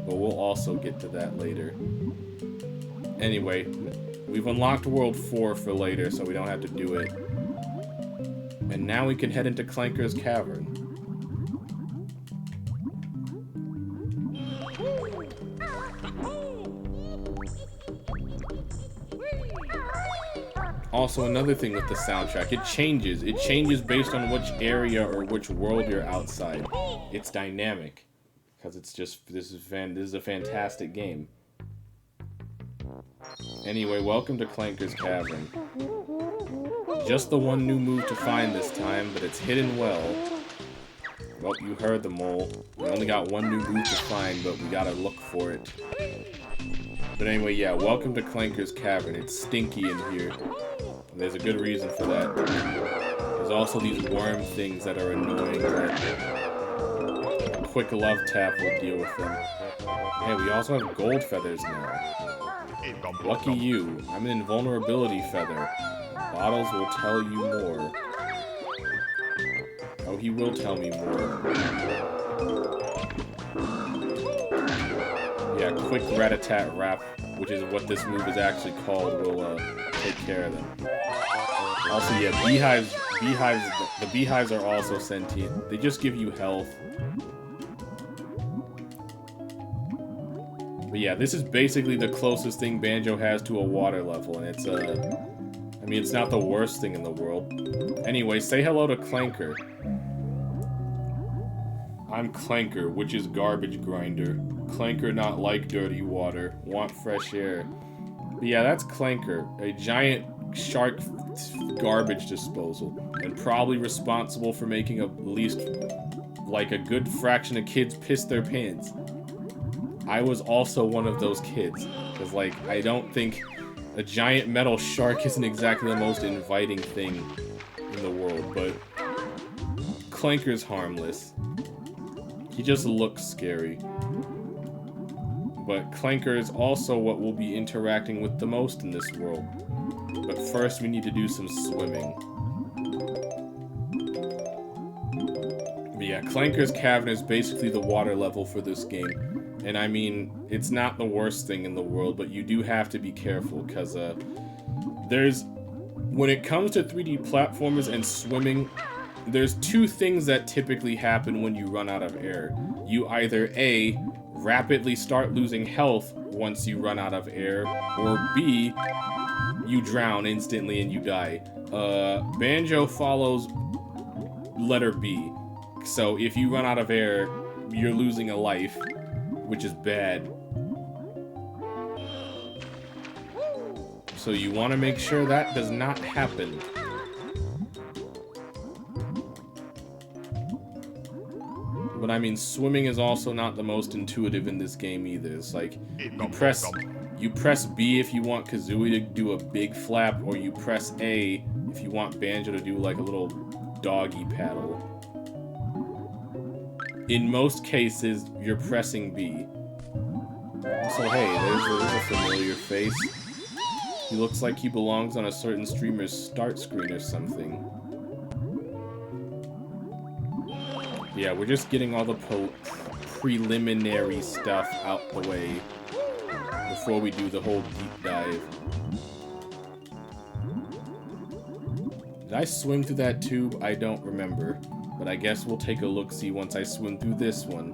But we'll also get to that later. Anyway, we've unlocked World 4 for later, so we don't have to do it. And now we can head into Clanker's Cavern. Also, another thing with the soundtrack, it changes. It changes based on which area or which world you're outside. It's dynamic. Because it's just, this is a fantastic game. Anyway, welcome to Clanker's Cavern. Just the one new move to find this time, but it's hidden well. Well, you heard the mole. We only got one new move to find, but we gotta look for it. But anyway, yeah, welcome to Clanker's Cavern. It's stinky in here. And there's a good reason for that. There's also these worm things that are annoying, but a quick love tap will deal with them. Hey, we also have gold feathers now. Lucky you. I'm an invulnerability feather. Bottles will tell you more. Oh, he will tell me more. Yeah, quick rat-a-tat-rap, which is what this move is actually called, will take care of them. Also, yeah, the beehives are also sentient. They just give you health. But yeah, this is basically the closest thing Banjo has to a water level, and it's, I mean, it's not the worst thing in the world. Anyway, say hello to Clanker. I'm Clanker, which is garbage grinder. Clanker not like dirty water, want fresh air. But yeah, that's Clanker, a giant shark garbage disposal, and probably responsible for making at least, like, a good fraction of kids piss their pants. I was also one of those kids, because, like, I don't think a giant metal shark isn't exactly the most inviting thing in the world, but Clanker's harmless. He just looks scary. But Clanker is also what we'll be interacting with the most in this world. But first we need to do some swimming. But yeah, Clanker's Cavern is basically the water level for this game. And I mean, it's not the worst thing in the world, but you do have to be careful, because when it comes to 3D platformers and swimming, there's two things that typically happen when you run out of air. You either A, rapidly start losing health once you run out of air, or B, you drown instantly and you die. Banjo follows letter B. So if you run out of air, you're losing a life, which is bad. So you want to make sure that does not happen. But I mean, swimming is also not the most intuitive in this game either. It's like, you press B if you want Kazooie to do a big flap, or you press A if you want Banjo to do like a little doggy paddle. In most cases, you're pressing B. So hey, there's a familiar face. He looks like he belongs on a certain streamer's start screen or something. Yeah, we're just getting all the preliminary stuff out the way before we do the whole deep dive. Did I swim through that tube? I don't remember. But I guess we'll take a look-see once I swim through this one.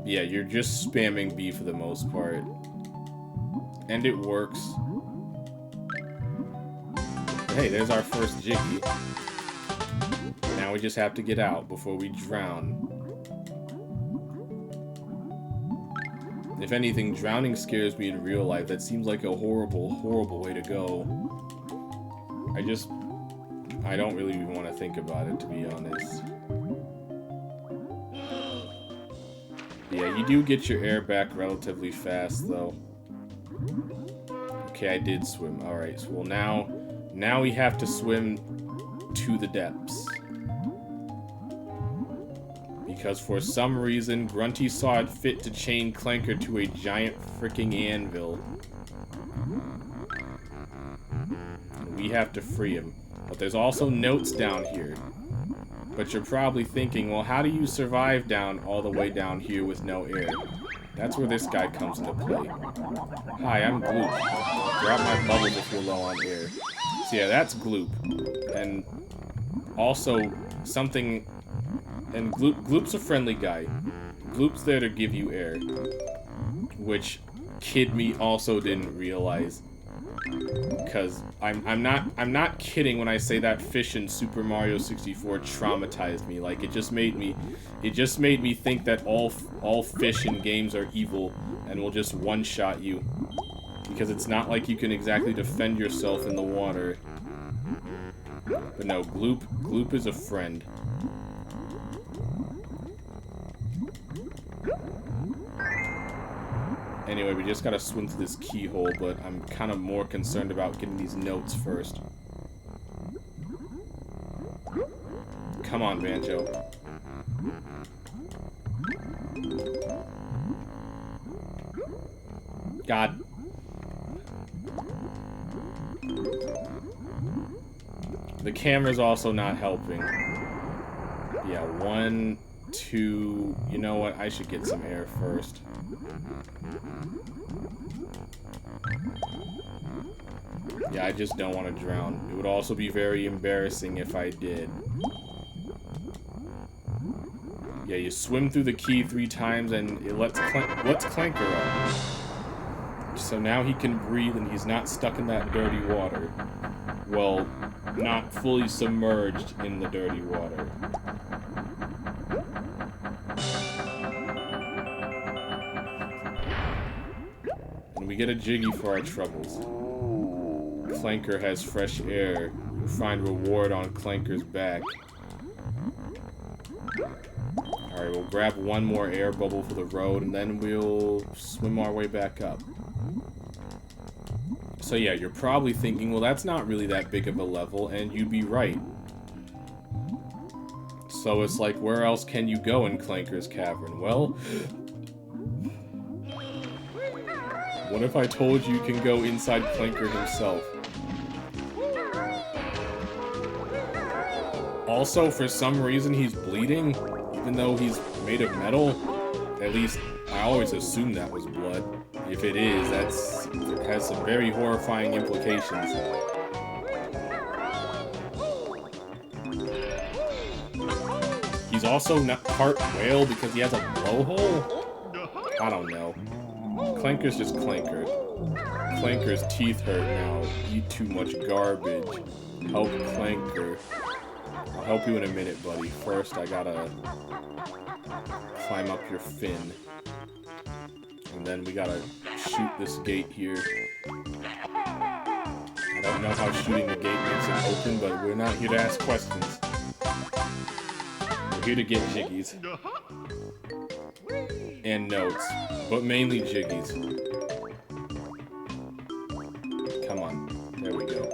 Yeah, you're just spamming B for the most part. And it works. Hey, there's our first Jiggy. Now we just have to get out before we drown. If anything, drowning scares me in real life. That seems like a horrible, horrible way to go. I don't really even want to think about it, to be honest. Yeah, you do get your air back relatively fast, though. Okay, I did swim. Alright, so well now we have to swim to the depths. Because for some reason, Grunty saw it fit to chain Clanker to a giant freaking anvil. We have to free him. But there's also notes down here. But you're probably thinking, well, how do you survive down all the way down here with no air? That's where this guy comes into play. Hi, I'm Gloop. Grab my bubbles if you're low on air. So yeah, that's Gloop. And also something... And Gloop's a friendly guy. Gloop's there to give you air. Which Kid Me also didn't realize. Because I'm not kidding when I say that fish in Super Mario 64 traumatized me. Like, it just made me think that all fish in games are evil and will just one-shot you. Because it's not like you can exactly defend yourself in the water. But no, Gloop is a friend. Anyway, we just gotta swim through this keyhole, but I'm kind of more concerned about getting these notes first. Come on, Banjo. God. The camera's also not helping. Yeah, 1, 2... You know what? I should get some air first. Yeah, I just don't want to drown. It would also be very embarrassing if I did. Yeah, you swim through the key 3 times and it lets Clanker up. So now he can breathe and he's not stuck in that dirty water. Well, not fully submerged in the dirty water. And we get a Jiggy for our troubles. Clanker has fresh air. You'll find reward on Clanker's back. Alright, we'll grab one more air bubble for the road, and then we'll swim our way back up. So yeah, you're probably thinking, well, that's not really that big of a level, and you'd be right. So it's like, where else can you go in Clanker's Cavern? Well, what if I told you can go inside Clanker himself? Also, for some reason, he's bleeding, even though he's made of metal. At least, I always assume that was blood. If it is, it has some very horrifying implications. He's also not part whale because he has a blowhole? I don't know. Clanker's just Clanker. Clanker's teeth hurt now. Eat too much garbage. Help Clanker. I'll help you in a minute, buddy. First, I gotta climb up your fin. And then we gotta shoot this gate here. I don't know how shooting the gate makes it open, but we're not here to ask questions. We're here to get jiggies. And notes. But mainly jiggies. Come on. There we go.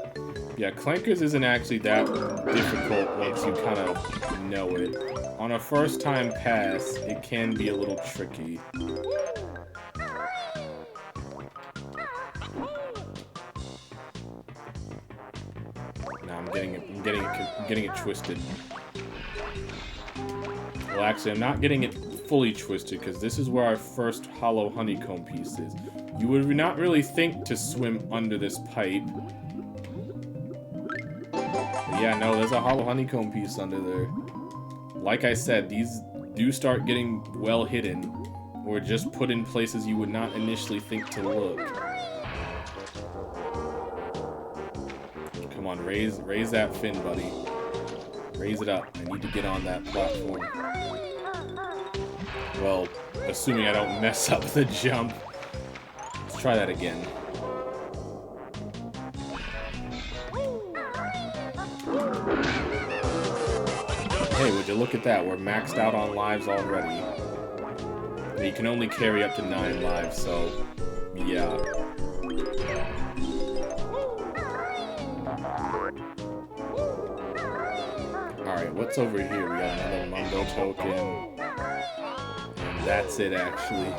Yeah, Clankers isn't actually that difficult once you kind of know it. On a first time pass, it can be a little tricky. Nah, I'm getting it twisted. Well, actually, I'm not getting it fully twisted because this is where our first hollow honeycomb piece is. You would not really think to swim under this pipe. Yeah, no, there's a hollow honeycomb piece under there. Like I said, these do start getting well hidden, or just put in places you would not initially think to look. Come on, raise that fin, buddy. Raise it up. I need to get on that platform. Well, assuming I don't mess up the jump. Let's try that again. Hey, would you look at that? We're maxed out on lives already. You can only carry up to 9 lives, so yeah. Alright, what's over here? We got another Mumbo token. And that's it, actually.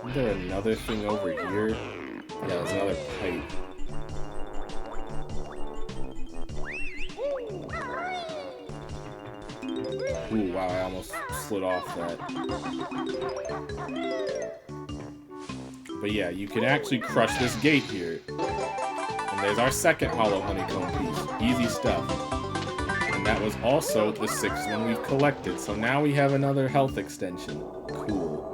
Is there another thing over here? Yeah, there's another pipe. Ooh, wow, I almost slid off that. But yeah, you can actually crush this gate here. And there's our second hollow honeycomb piece. Easy stuff. And that was also the 6th one we've collected. So now we have another health extension. Cool.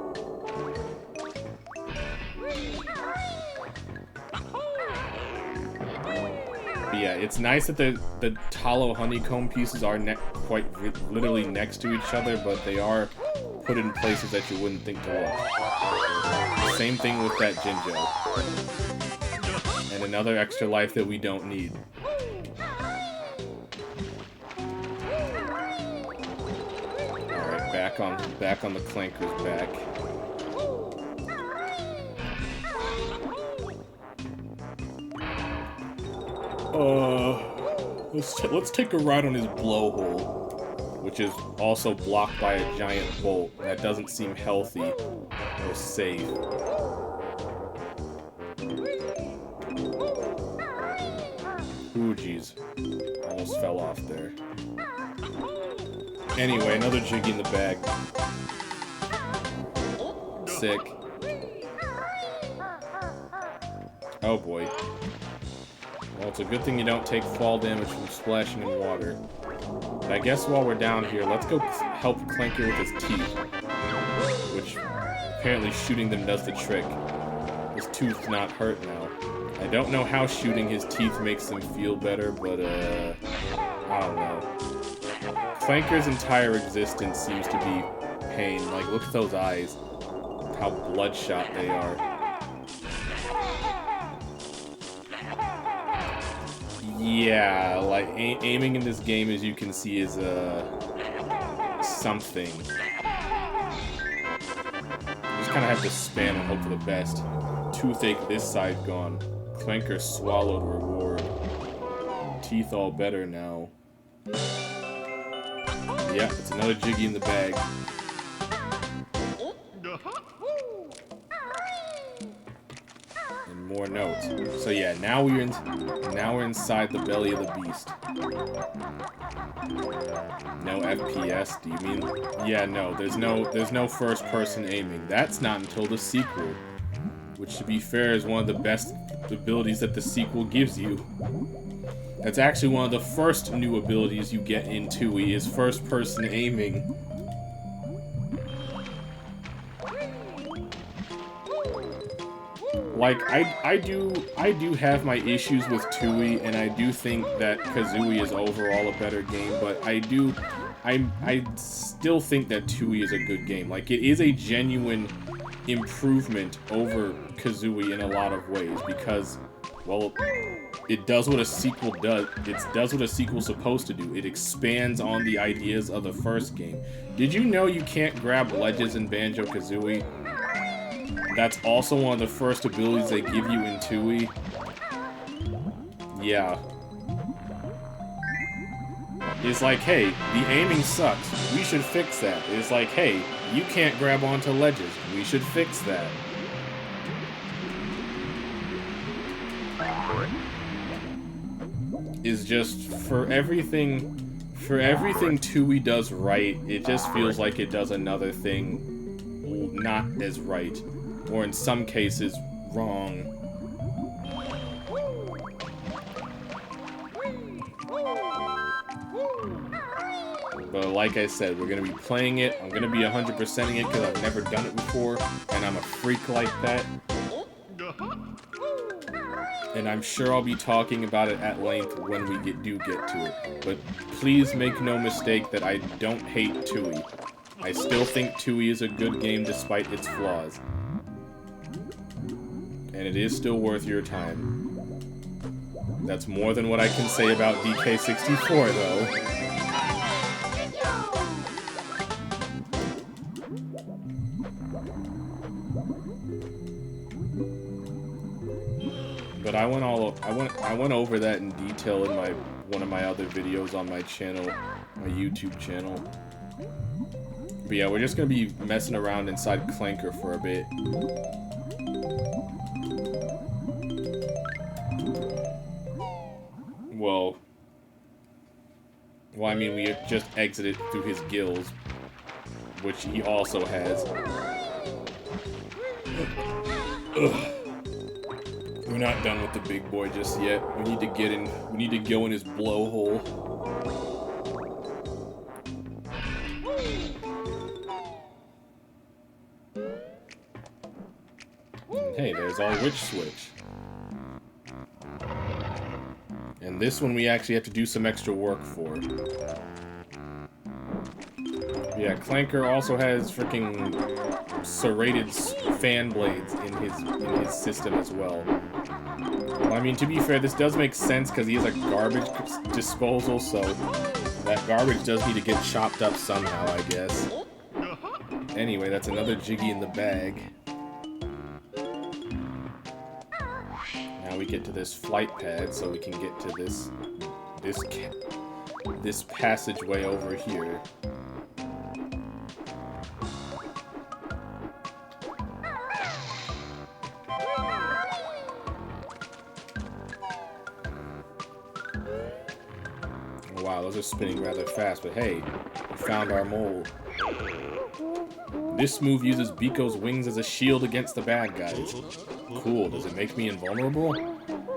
But yeah, it's nice that the hollow honeycomb pieces are quite literally next to each other, but they are put in places that you wouldn't think to look. Same thing with that Jinjo. And another extra life that we don't need. Alright, back on the Clanker's back. Let's take a ride on his blowhole, which is also blocked by a giant bolt. That doesn't seem healthy or safe. Ooh, jeez. Almost fell off there. Anyway, another Jiggy in the bag. Sick. Oh boy. Well, it's a good thing you don't take fall damage from splashing in water. But I guess while we're down here, let's go help Clanker with his teeth. Which, apparently shooting them does the trick. His tooth's not hurt now. I don't know how shooting his teeth makes them feel better, but, I don't know. Clanker's entire existence seems to be pain. Like, look at those eyes. How bloodshot they are. Yeah, like, aiming in this game, as you can see, is, something. kind of have to spam and hope for the best. Toothache this side gone. Clanker swallowed reward. Teeth all better now. Yeah, it's another Jiggy in the bag. And more notes. So yeah, now we're inside the belly of the beast. No FPS, do you mean? Yeah, no, there's no first person aiming. That's not until the sequel. Which, to be fair, is one of the best abilities that the sequel gives you. That's actually one of the first new abilities you get in 2E, is first person aiming. Like, I do have my issues with 2E, and I do think that Kazooie is overall a better game, but I still think that 2E is a good game. Like, it is a genuine improvement over Kazooie in a lot of ways, because, well, it does what a sequel does. It does what a sequel's supposed to do. It expands on the ideas of the first game. Did you know you can't grab ledges in Banjo-Kazooie? That's also one of the first abilities they give you in 2E. Yeah. It's like, hey, the aiming sucks. We should fix that. It's like, hey, you can't grab onto ledges. We should fix that. Is just for everything 2E does right, it just feels like it does another thing not as right, or in some cases wrong. But like I said, we're gonna be playing it. I'm gonna be 100%ing it because I've never done it before, and I'm a freak like that. And I'm sure I'll be talking about it at length when we do get to it. But please make no mistake that I don't hate 2E. I still think 2E is a good game despite its flaws. And it is still worth your time. That's more than what I can say about DK64, though. But I went over that in detail in one of my other videos on my channel, my YouTube channel. But yeah, we're just gonna be messing around inside Clanker for a bit. Well, I mean, we just exited through his gills, which he also has. Ugh. We're not done with the big boy just yet. We need to get in. We need to go in his blowhole. Hey, there's our witch switch. And this one we actually have to do some extra work for. Yeah, Clanker also has freaking serrated fan blades in his system as well. Well, I mean, to be fair, this does make sense because he has a garbage disposal, so that garbage does need to get chopped up somehow, I guess. Anyway, that's another Jiggy in the bag. Now we get to this flight pad, so we can get to this passageway over here. Wow, those are spinning rather fast, but hey, we found our mole. This move uses Biko's wings as a shield against the bad guys. Cool, does it make me invulnerable?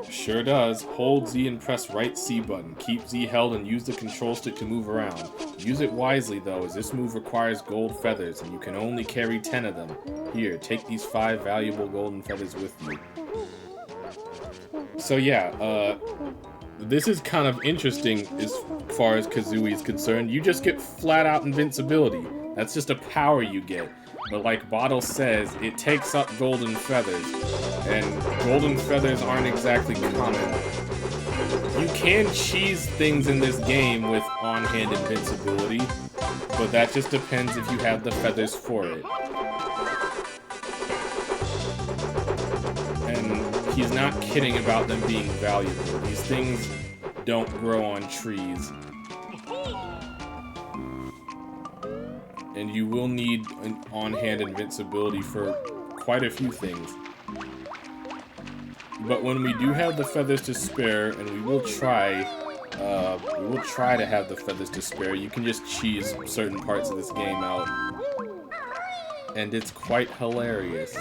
Sure does. Hold Z and press right C button. Keep Z held and use the control stick to move around. Use it wisely though, as this move requires gold feathers, and you can only carry 10 of them. Here, take these 5 valuable golden feathers with you. So yeah, this is kind of interesting as far as Kazooie is concerned. You just get flat-out invincibility. That's just a power you get. But like Bottle says, it takes up golden feathers. And golden feathers aren't exactly common. You can cheese things in this game with on-hand invincibility, but that just depends if you have the feathers for it. he's not kidding about them being valuable. These things don't grow on trees. And you will need an on-hand invincibility for quite a few things. But when we do have the feathers to spare, and we will try to have the feathers to spare, you can just cheese certain parts of this game out. And it's quite hilarious.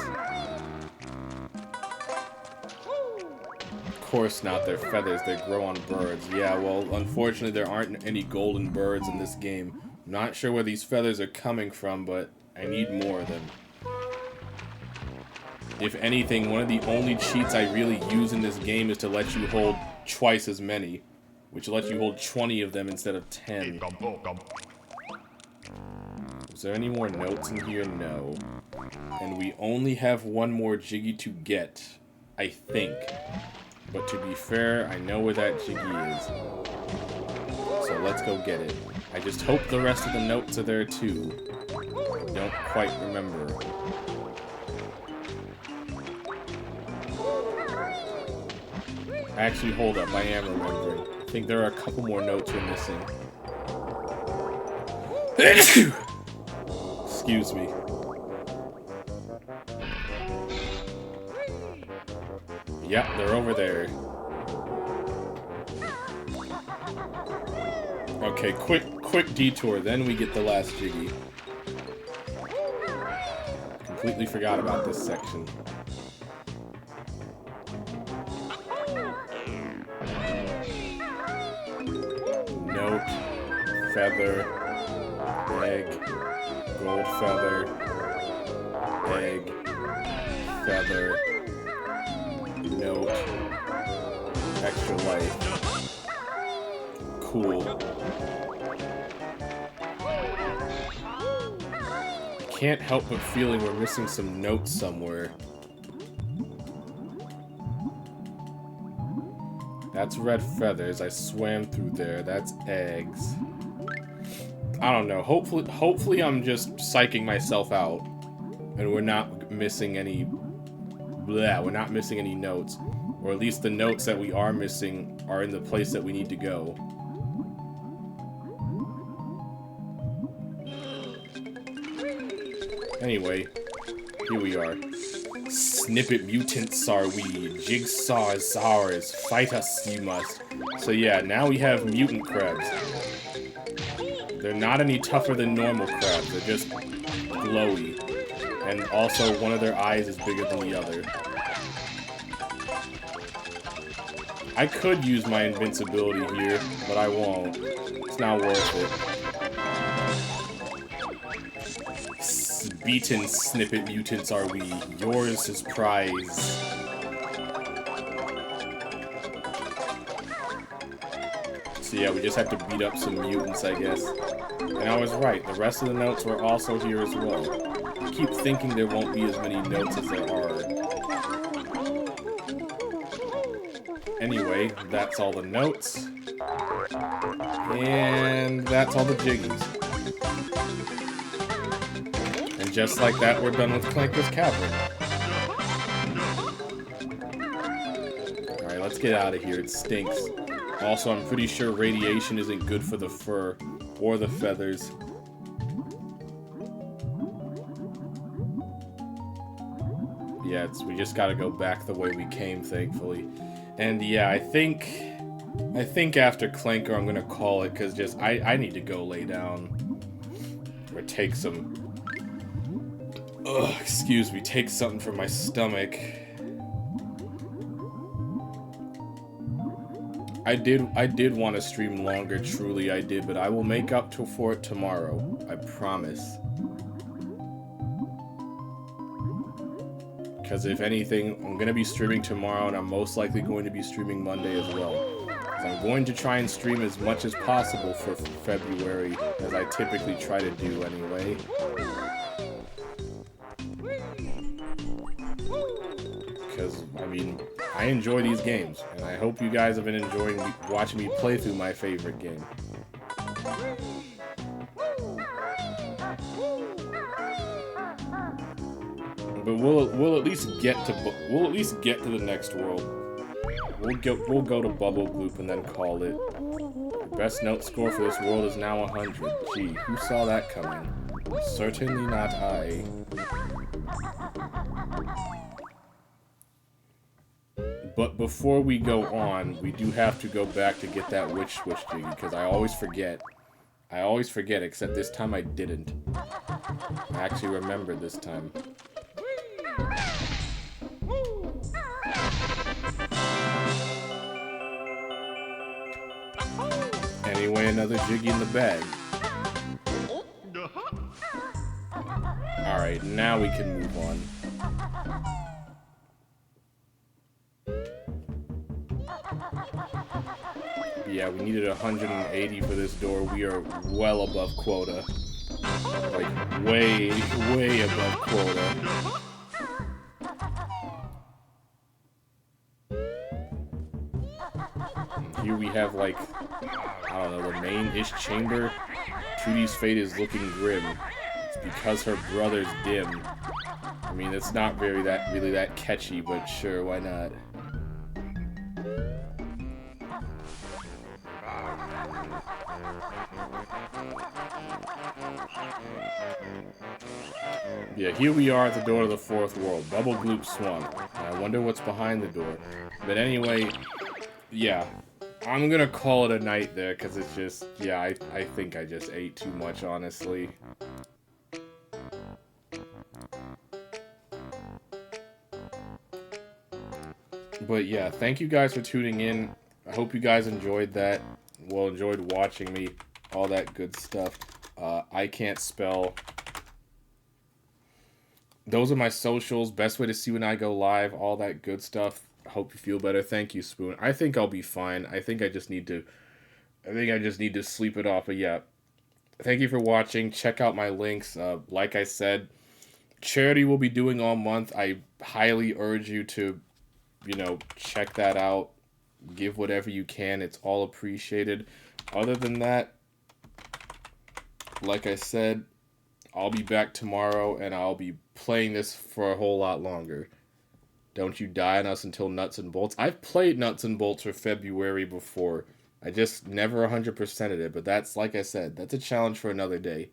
Of course not, they're feathers, they grow on birds. Yeah, well, unfortunately there aren't any golden birds in this game. I'm not sure where these feathers are coming from, but I need more of them. If anything, one of the only cheats I really use in this game is to let you hold twice as many, which lets you hold 20 of them instead of 10. Is there any more notes in here? No. And we only have one more Jiggy to get, I think. But to be fair, I know where that Jiggy is. So let's go get it. I just hope the rest of the notes are there too. I don't quite remember. Actually, hold up, I am remembering. I think there are a couple more notes we're missing. Excuse me. Yep, they're over there. Okay, quick detour, then we get the last Jiggy. Completely forgot about this section. Note, feather, egg, gold feather, egg, feather, note, extra life. Cool. Can't help but feeling we're missing some notes somewhere. That's red feathers. I swam through there. That's eggs. I don't know. Hopefully I'm just psyching myself out, and we're not missing any. We're not missing any notes, or at least the notes that we are missing are in the place that we need to go. Anyway, here we are. Snippet mutants are we. Jigsaw is ours. Fight us you must. So yeah, now we have mutant crabs. They're not any tougher than normal crabs. They're just glowy. And also, one of their eyes is bigger than the other. I could use my invincibility here, but I won't. It's not worth it. Beaten snippet mutants are we. Yours is prize. So yeah, we just have to beat up some mutants, I guess. And I was right, the rest of the notes were also here as well. I keep thinking there won't be as many notes as there are. Anyway, that's all the notes. And that's all the Jiggies. And just like that, we're done with Clanker's Cavern. Alright, let's get out of here. It stinks. Also, I'm pretty sure radiation isn't good for the fur or the feathers. Yeah, we just gotta go back the way we came, thankfully. And yeah, I think after Clanker I'm gonna call it, because just I need to go lay down. Or take some... Ugh, excuse me, take something from my stomach. I did want to stream longer, truly I did, but I will make up for it tomorrow. I promise. Because if anything, I'm going to be streaming tomorrow, and I'm most likely going to be streaming Monday as well. Because I'm going to try and stream as much as possible for February, as I typically try to do anyway. Because, I mean, I enjoy these games, and I hope you guys have been enjoying watching me play through my favorite game. But we'll at least get to the next world. We'll go to Bubble Gloop and then call it. Best note score for this world is now 100. Gee, who saw that coming? Certainly not I. But before we go on, we do have to go back to get that witch switch jiggy, because I always forget. I always forget, except this time I didn't. I actually remembered this time. Anyway, another jiggy in the bag. Alright, now we can move on. Yeah, we needed 180 for this door. We are well above quota. Like, way, way above quota. Here we have, like, I don't know, the main-ish chamber. Trudy's fate is looking grim. It's because her brother's dim. I mean, it's not really that catchy, but sure, why not? Yeah, here we are at the door to the fourth world, Bubble Gloop Swamp. I wonder what's behind the door. But anyway, yeah, I'm gonna call it a night there, because it's just, yeah, I think I just ate too much, honestly. But yeah, thank you guys for tuning in. I hope you guys enjoyed that. Well, enjoyed watching me. All that good stuff. I can't spell. Those are my socials. Best way to see when I go live. All that good stuff. I hope you feel better. Thank you, Spoon. I think I'll be fine. I think I just need to sleep it off. But yeah, thank you for watching. Check out my links. Like I said, charity will be doing all month. I highly urge you to, check that out. Give whatever you can. It's all appreciated. Other than that, like I said, I'll be back tomorrow, and I'll be playing this for a whole lot longer. Don't you die on us until Nuts and Bolts. I've played Nuts and Bolts for February before. I just never 100%ed it, but that's, like I said, that's a challenge for another day.